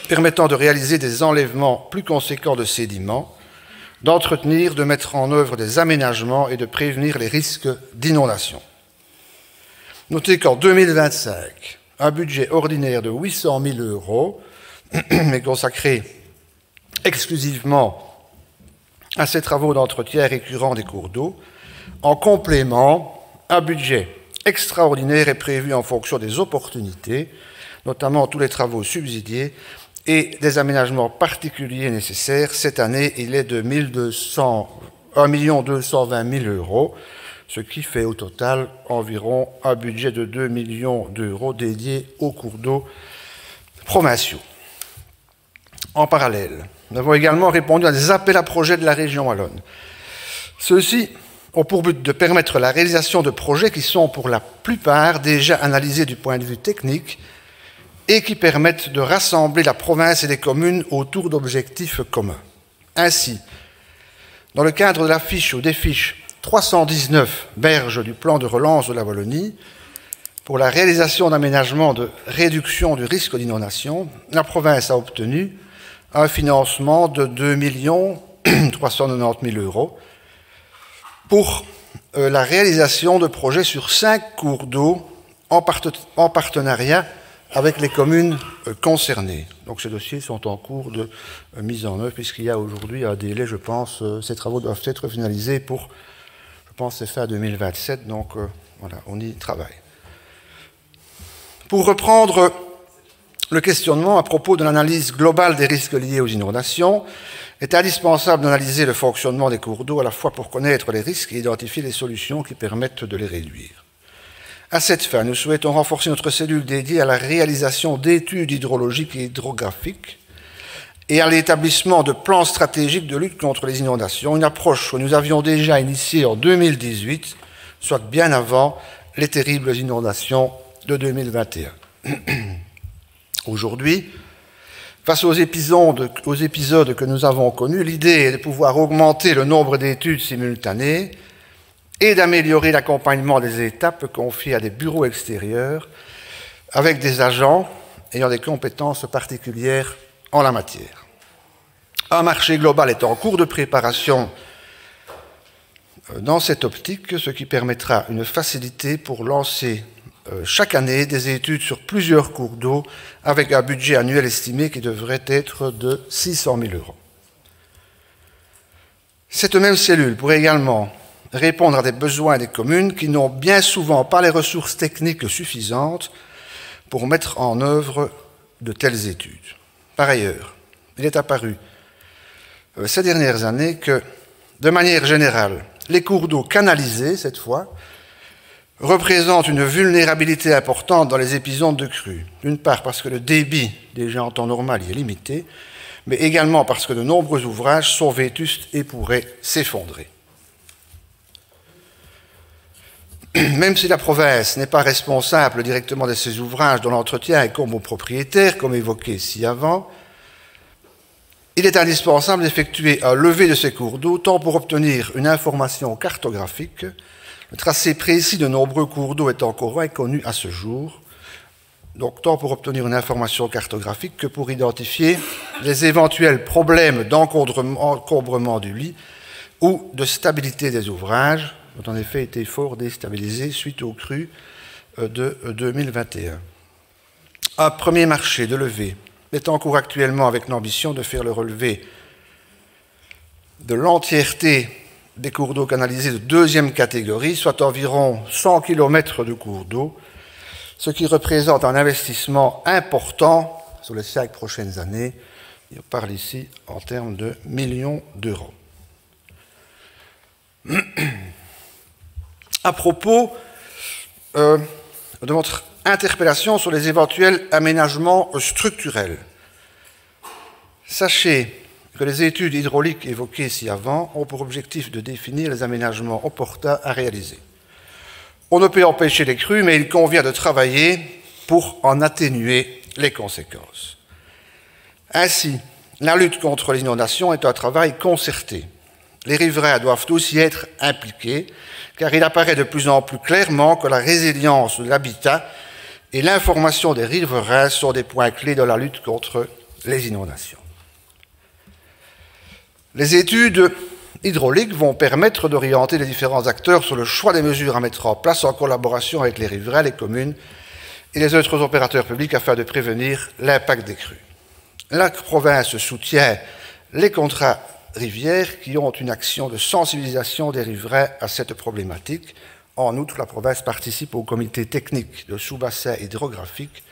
permettant de réaliser des enlèvements plus conséquents de sédiments, d'entretenir, de mettre en œuvre des aménagements et de prévenir les risques d'inondation. Notez qu'en 2025, un budget ordinaire de 800 000 € est consacré exclusivement à ces travaux d'entretien récurrents des cours d'eau. En complément, un budget extraordinaire est prévu en fonction des opportunités, notamment tous les travaux subsidiés et des aménagements particuliers nécessaires. Cette année, il est de 1 220 000 €, ce qui fait au total environ un budget de 2 millions d'euros dédié aux cours d'eau provinciaux. En parallèle, nous avons également répondu à des appels à projets de la région wallonne. Ceux-ci ont pour but de permettre la réalisation de projets qui sont pour la plupart déjà analysés du point de vue technique et qui permettent de rassembler la province et les communes autour d'objectifs communs. Ainsi, Dans le cadre de la fiche ou des fiches 319 berges du plan de relance de la Wallonie, pour la réalisation d'aménagements de réduction du risque d'inondation, la province a obtenu un financement de 2 390 000 € pour la réalisation de projets sur 5 cours d'eau en partenariat avec les communes concernées. Donc ces dossiers sont en cours de mise en œuvre puisqu'il y a aujourd'hui un délai, je pense, ces travaux doivent être finalisés pour, je pense, c'est fin 2027, donc voilà, on y travaille. Pour reprendre le questionnement à propos de l'analyse globale des risques liés aux inondations, il est indispensable d'analyser le fonctionnement des cours d'eau à la fois pour connaître les risques et identifier les solutions qui permettent de les réduire. À cette fin, nous souhaitons renforcer notre cellule dédiée à la réalisation d'études hydrologiques et hydrographiques et à l'établissement de plans stratégiques de lutte contre les inondations, une approche que nous avions déjà initiée en 2018, soit bien avant les terribles inondations de 2021. Aujourd'hui, face aux épisodes que nous avons connus, l'idée est de pouvoir augmenter le nombre d'études simultanées et d'améliorer l'accompagnement des étapes confiées à des bureaux extérieurs avec des agents ayant des compétences particulières en la matière. Un marché global est en cours de préparation dans cette optique, ce qui permettra une facilité pour lancer chaque année des études sur plusieurs cours d'eau avec un budget annuel estimé qui devrait être de 600 000 €. Cette même cellule pourrait également répondre à des besoins des communes qui n'ont bien souvent pas les ressources techniques suffisantes pour mettre en œuvre de telles études. Par ailleurs, il est apparu ces dernières années que, de manière générale, les cours d'eau canalisés, cette fois, représentent une vulnérabilité importante dans les épisodes de crue. D'une part parce que le débit, déjà en temps normal, y est limité, mais également parce que de nombreux ouvrages sont vétustes et pourraient s'effondrer. Même si la province n'est pas responsable directement de ces ouvrages dont l'entretien incombe aux propriétaires, comme évoqué ici avant, il est indispensable d'effectuer un levé de ces cours d'eau, tant pour obtenir une information cartographique, le tracé précis de nombreux cours d'eau est encore inconnu à ce jour, donc tant pour obtenir une information cartographique que pour identifier les éventuels problèmes d'encombrement du lit ou de stabilité des ouvrages, ont en effet été fort déstabilisés suite aux crues de 2021. Un premier marché de levée est en cours actuellement avec l'ambition de faire le relevé de l'entièreté des cours d'eau canalisés de deuxième catégorie, soit environ 100 km de cours d'eau, ce qui représente un investissement important sur les 5 prochaines années. On parle ici en termes de millions d'euros. À propos de votre interpellation sur les éventuels aménagements structurels, sachez que les études hydrauliques évoquées ci-avant ont pour objectif de définir les aménagements opportuns à réaliser. On ne peut empêcher les crues, mais il convient de travailler pour en atténuer les conséquences. Ainsi, la lutte contre l'inondation est un travail concerté. Les riverains doivent aussi être impliqués, car il apparaît de plus en plus clairement que la résilience de l'habitat et l'information des riverains sont des points clés de la lutte contre les inondations. Les études hydrauliques vont permettre d'orienter les différents acteurs sur le choix des mesures à mettre en place en collaboration avec les riverains, les communes et les autres opérateurs publics afin de prévenir l'impact des crues. La province soutient les contrats rivières qui ont une action de sensibilisation des riverains à cette problématique. En outre, la province participe au comité technique de sous-bassins hydrographiques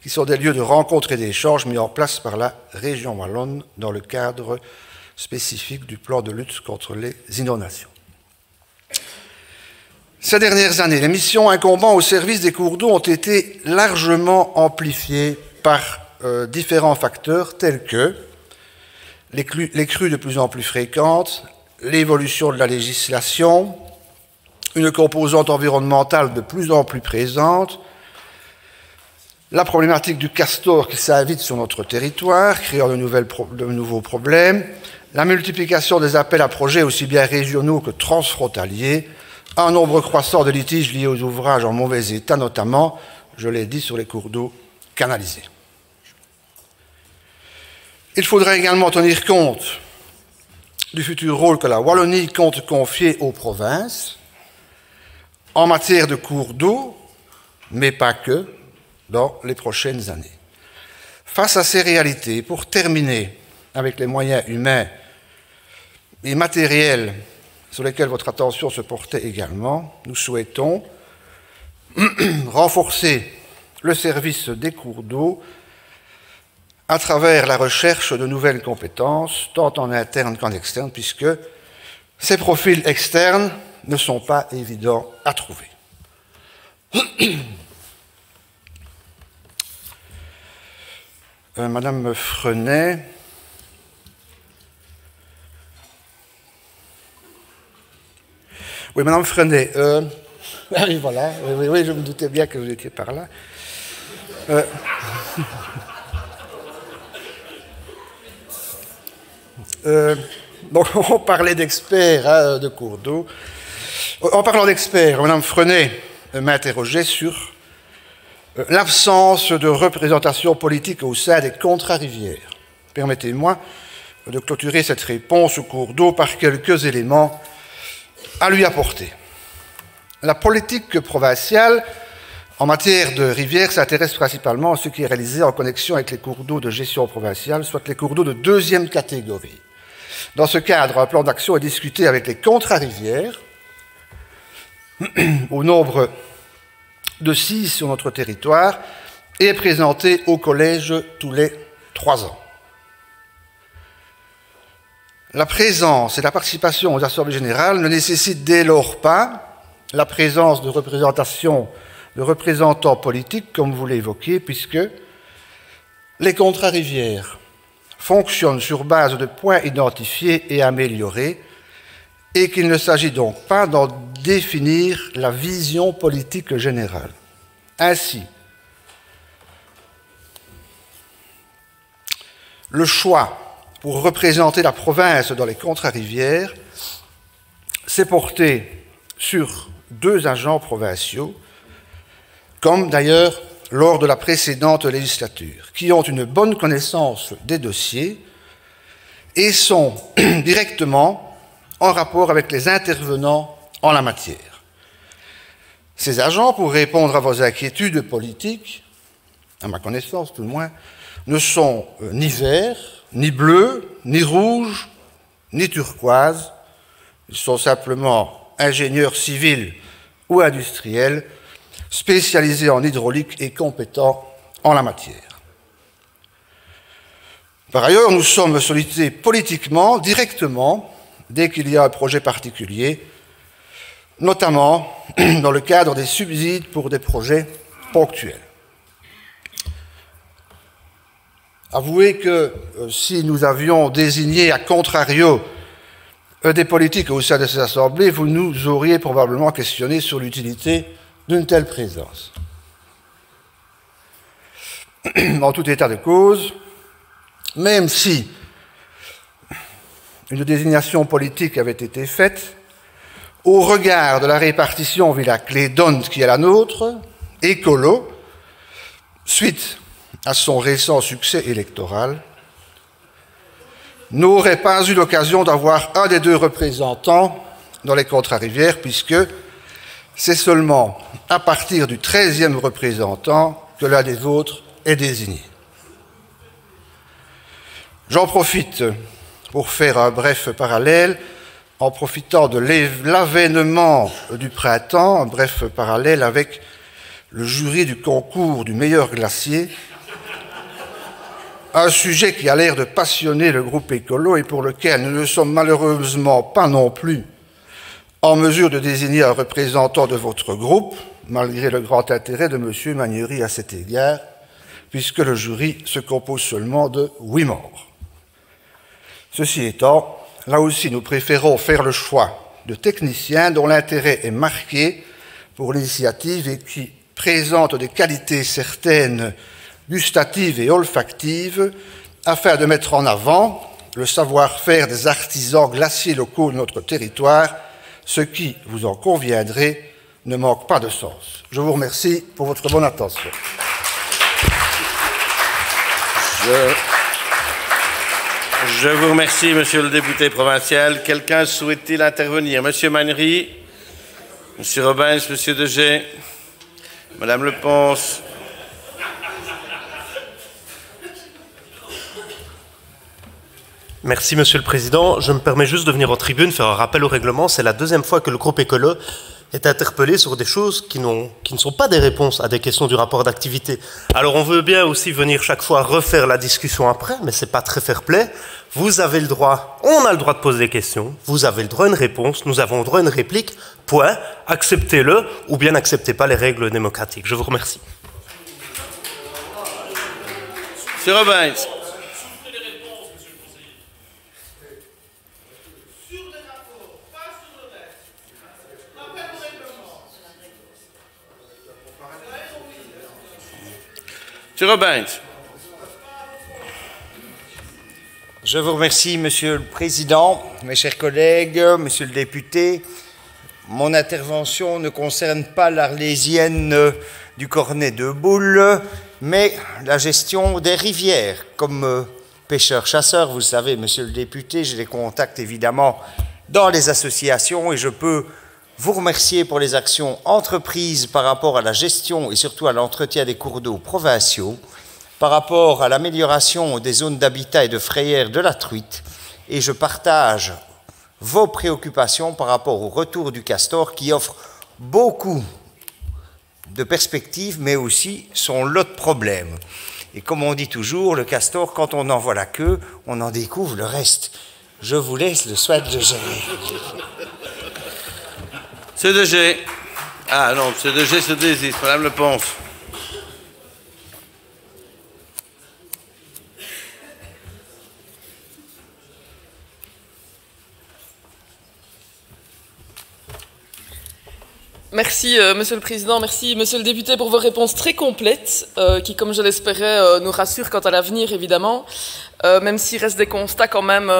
qui sont des lieux de rencontre et d'échange mis en place par la région wallonne dans le cadre spécifique du plan de lutte contre les inondations. Ces dernières années, les missions incombant au service des cours d'eau ont été largement amplifiées par différents facteurs tels que les crues de plus en plus fréquentes, l'évolution de la législation, une composante environnementale de plus en plus présente, la problématique du castor qui s'invite sur notre territoire, créant de nouveaux problèmes, la multiplication des appels à projets aussi bien régionaux que transfrontaliers, un nombre croissant de litiges liés aux ouvrages en mauvais état, notamment, je l'ai dit, sur les cours d'eau canalisés. Il faudrait également tenir compte du futur rôle que la Wallonie compte confier aux provinces en matière de cours d'eau, mais pas que, dans les prochaines années. Face à ces réalités, pour terminer avec les moyens humains et matériels sur lesquels votre attention se portait également, nous souhaitons renforcer le service des cours d'eau à travers la recherche de nouvelles compétences, tant en interne qu'en externe, puisque ces profils externes ne sont pas évidents à trouver. Madame Frenay, oui, Madame Frenay, oui, voilà, oui, je me doutais bien que vous étiez par là. Donc, on parlait d'experts de cours d'eau. En parlant d'experts, Mme Frenay m'interrogeait sur l'absence de représentation politique au sein des contrats-rivières. Permettez-moi de clôturer cette réponse au cours d'eau par quelques éléments à lui apporter. La politique provinciale en matière de rivières s'intéresse principalement à ce qui est réalisé en connexion avec les cours d'eau de gestion provinciale, soit les cours d'eau de deuxième catégorie. Dans ce cadre, un plan d'action est discuté avec les contrats-rivières, au nombre de 6 sur notre territoire, et est présenté au collège tous les 3 ans. La présence et la participation aux assemblées générales ne nécessitent dès lors pas la présence de représentants politiques, comme vous l'évoquiez, puisque les contrats-rivières fonctionnent sur base de points identifiés et améliorés, et qu'il ne s'agit donc pas d'en définir la vision politique générale. Ainsi, le choix pour représenter la province dans les contrats-rivières s'est porté sur 2 agents provinciaux, comme d'ailleurs lors de la précédente législature, qui ont une bonne connaissance des dossiers et sont directement en rapport avec les intervenants en la matière. Ces agents, pour répondre à vos inquiétudes politiques, à ma connaissance tout le moins, ne sont ni verts, ni bleus, ni rouges, ni turquoises. Ils sont simplement ingénieurs civils ou industriels, spécialisés en hydraulique et compétents en la matière. Par ailleurs, nous sommes sollicités politiquement, directement, dès qu'il y a un projet particulier, notamment dans le cadre des subsides pour des projets ponctuels. Avouez que si nous avions désigné à contrario des politiques au sein de ces assemblées, vous nous auriez probablement questionné sur l'utilité d'une telle présence. En tout état de cause, même si une désignation politique avait été faite, au regard de la répartition Villaclé-Dont qui est la nôtre, écolo, suite à son récent succès électoral, n'aurait pas eu l'occasion d'avoir un des 2 représentants dans les contrats-rivières, puisque c'est seulement à partir du 13e représentant que l'un des autres est désigné. J'en profite pour faire un bref parallèle, en profitant de l'avènement du printemps, un bref parallèle avec le jury du concours du meilleur glacier, un sujet qui a l'air de passionner le groupe écolo et pour lequel nous ne sommes malheureusement pas non plus en mesure de désigner un représentant de votre groupe, malgré le grand intérêt de M. Magnery à cet égard, puisque le jury se compose seulement de 8 membres. Ceci étant, là aussi, nous préférons faire le choix de techniciens dont l'intérêt est marqué pour l'initiative et qui présentent des qualités certaines gustatives et olfactives afin de mettre en avant le savoir-faire des artisans glaciers locaux de notre territoire, ce qui, vous en conviendrez, ne manque pas de sens. Je vous remercie pour votre bonne attention. Je vous remercie, monsieur le député provincial. Quelqu'un souhaite-t-il intervenir? Monsieur Magnery, monsieur Robins, monsieur Degey, madame Leponce. Merci, Monsieur le Président. Je me permets juste de venir en tribune faire un rappel au règlement. C'est la deuxième fois que le groupe Écolo est interpellé sur des choses qui ne sont pas des réponses à des questions du rapport d'activité. Alors on veut bien aussi venir chaque fois refaire la discussion après, mais c'est pas très fair-play. Vous avez le droit, on a le droit de poser des questions, vous avez le droit à une réponse, nous avons le droit à une réplique, point, acceptez-le, ou bien n'acceptez pas les règles démocratiques. Je vous remercie. Monsieur Robins. Monsieur Robins. Je vous remercie, Monsieur le Président, mes chers collègues, Monsieur le député. Mon intervention ne concerne pas l'Arlésienne du Cornet de Boule, mais la gestion des rivières. Comme pêcheur-chasseur, vous le savez, Monsieur le député, j'ai des contacts évidemment dans les associations et je peux vous remercier pour les actions entreprises par rapport à la gestion et surtout à l'entretien des cours d'eau provinciaux, par rapport à l'amélioration des zones d'habitat et de frayère de la truite, et je partage vos préoccupations par rapport au retour du castor qui offre beaucoup de perspectives, mais aussi son lot de problèmes. Et comme on dit toujours, le castor, quand on en voit la queue, on en découvre le reste. Je vous laisse le soin de gérer. Monsieur Degey. Ah non, monsieur Degey se désiste. Madame Leponce. Merci, Monsieur le Président. Merci, Monsieur le député, pour vos réponses très complètes, qui, comme je l'espérais, nous rassurent quant à l'avenir, évidemment, même s'il reste des constats quand même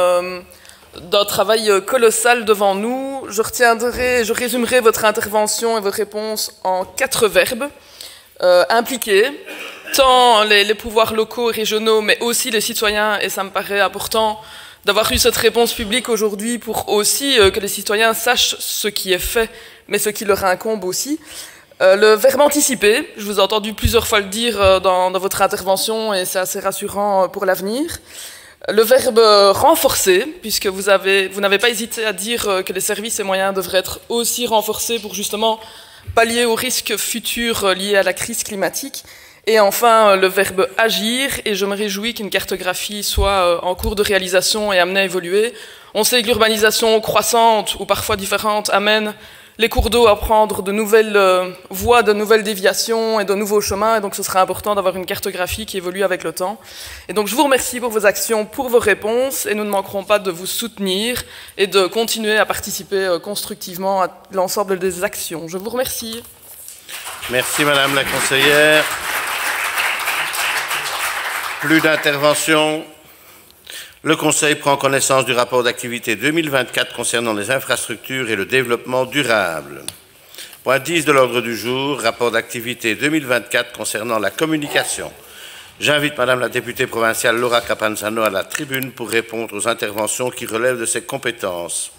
d'un travail colossal devant nous. Je résumerai votre intervention et vos réponses en 4 verbes. Impliquer, tant les pouvoirs locaux et régionaux, mais aussi les citoyens, et ça me paraît important d'avoir eu cette réponse publique aujourd'hui pour aussi que les citoyens sachent ce qui est fait, mais ce qui leur incombe aussi. Le verbe anticiper, je vous ai entendu plusieurs fois le dire dans votre intervention, et c'est assez rassurant pour l'avenir. Le verbe renforcer, puisque vous n'avez pas hésité à dire que les services et moyens devraient être aussi renforcés pour justement pallier aux risques futurs liés à la crise climatique. Et enfin, le verbe agir, et je me réjouis qu'une cartographie soit en cours de réalisation et amenée à évoluer. On sait que l'urbanisation croissante ou parfois différente amène les cours d'eau à prendre de nouvelles voies, de nouvelles déviations et de nouveaux chemins, et donc ce sera important d'avoir une cartographie qui évolue avec le temps. Et donc je vous remercie pour vos actions, pour vos réponses, et nous ne manquerons pas de vous soutenir et de continuer à participer constructivement à l'ensemble des actions. Je vous remercie. Merci Madame la conseillère. Plus d'interventions. Le Conseil prend connaissance du rapport d'activité 2024 concernant les infrastructures et le développement durable. Point 10 de l'ordre du jour, rapport d'activité 2024 concernant la communication. J'invite Madame la députée provinciale Laura Capanzano à la tribune pour répondre aux interventions qui relèvent de ses compétences.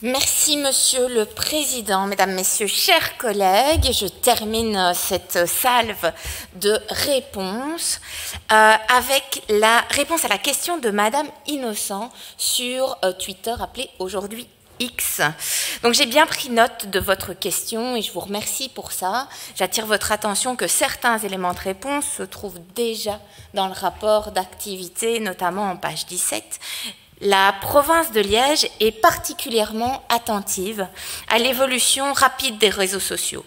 Merci, Monsieur le Président, Mesdames, Messieurs, chers collègues. Je termine cette salve de réponses avec la réponse à la question de Madame Innocent sur Twitter, appelé aujourd'hui X. Donc j'ai bien pris note de votre question et je vous remercie pour ça. J'attire votre attention que certains éléments de réponse se trouvent déjà dans le rapport d'activité, notamment en page 17. La province de Liège est particulièrement attentive à l'évolution rapide des réseaux sociaux.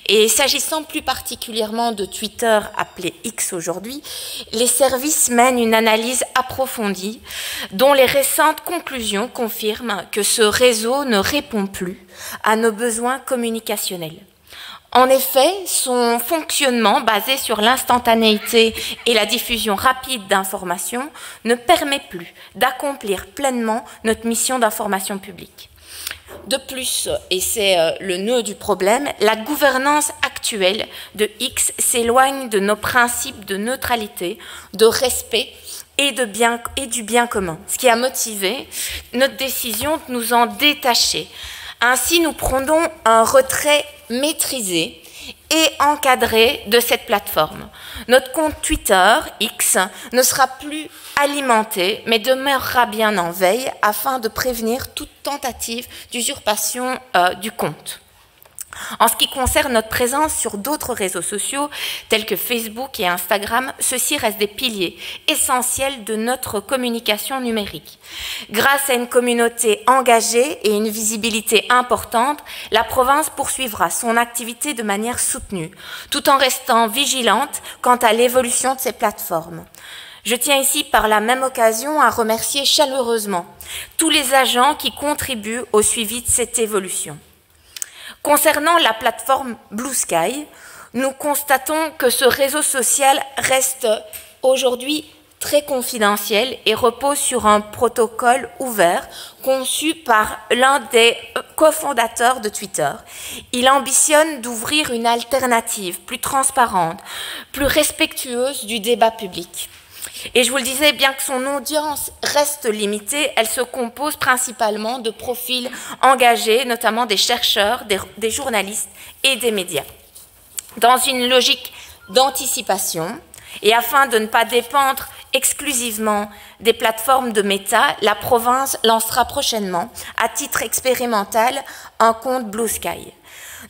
Et s'agissant plus particulièrement de Twitter, appelé X aujourd'hui, les services mènent une analyse approfondie dont les récentes conclusions confirment que ce réseau ne répond plus à nos besoins communicationnels. En effet, son fonctionnement basé sur l'instantanéité et la diffusion rapide d'informations ne permet plus d'accomplir pleinement notre mission d'information publique. De plus, et c'est le nœud du problème, la gouvernance actuelle de X s'éloigne de nos principes de neutralité, de respect et du bien commun, ce qui a motivé notre décision de nous en détacher. Ainsi, nous prenons un retrait maîtrisé et encadré de cette plateforme. Notre compte Twitter, X, ne sera plus alimenté, mais demeurera bien en veille afin de prévenir toute tentative d'usurpation du compte. En ce qui concerne notre présence sur d'autres réseaux sociaux, tels que Facebook et Instagram, ceux-ci restent des piliers essentiels de notre communication numérique. Grâce à une communauté engagée et une visibilité importante, la province poursuivra son activité de manière soutenue, tout en restant vigilante quant à l'évolution de ces plateformes. Je tiens ici par la même occasion à remercier chaleureusement tous les agents qui contribuent au suivi de cette évolution. Concernant la plateforme Blue Sky, nous constatons que ce réseau social reste aujourd'hui très confidentiel et repose sur un protocole ouvert conçu par l'un des cofondateurs de Twitter. Il ambitionne d'ouvrir une alternative plus transparente, plus respectueuse du débat public. Et je vous le disais, bien que son audience reste limitée, elle se compose principalement de profils engagés, notamment des chercheurs, des journalistes et des médias. Dans une logique d'anticipation, et afin de ne pas dépendre exclusivement des plateformes de Meta, la province lancera prochainement, à titre expérimental, un compte Blue Sky.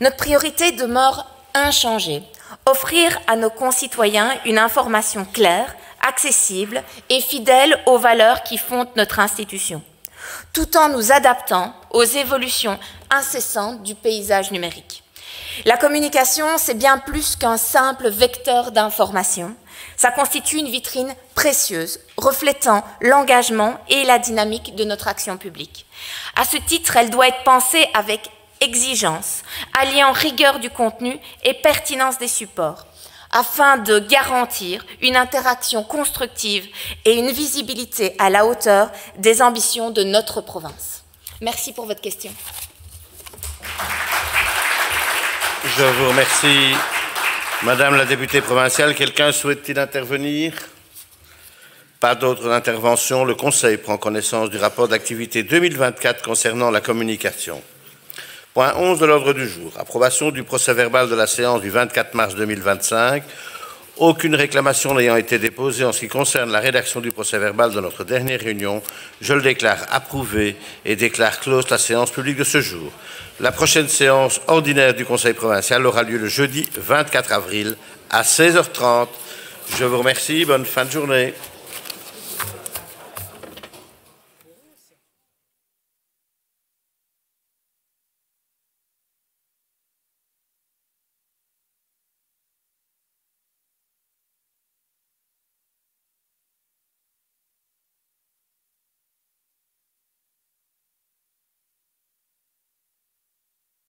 Notre priorité demeure inchangée, offrir à nos concitoyens une information claire, accessible et fidèle aux valeurs qui fondent notre institution, tout en nous adaptant aux évolutions incessantes du paysage numérique. La communication, c'est bien plus qu'un simple vecteur d'information. Ça constitue une vitrine précieuse, reflétant l'engagement et la dynamique de notre action publique. À ce titre, elle doit être pensée avec exigence, alliant rigueur du contenu et pertinence des supports, afin de garantir une interaction constructive et une visibilité à la hauteur des ambitions de notre province. Merci pour votre question. Je vous remercie, Madame la députée provinciale. Quelqu'un souhaite-t-il intervenir? Pas d'autres interventions. Le Conseil prend connaissance du rapport d'activité 2024 concernant la communication. Point 11 de l'ordre du jour. Approbation du procès-verbal de la séance du 24 mars 2025. Aucune réclamation n'ayant été déposée en ce qui concerne la rédaction du procès-verbal de notre dernière réunion, je le déclare approuvé et déclare close la séance publique de ce jour. La prochaine séance ordinaire du Conseil provincial aura lieu le jeudi 24 avril à 16h30. Je vous remercie. Bonne fin de journée.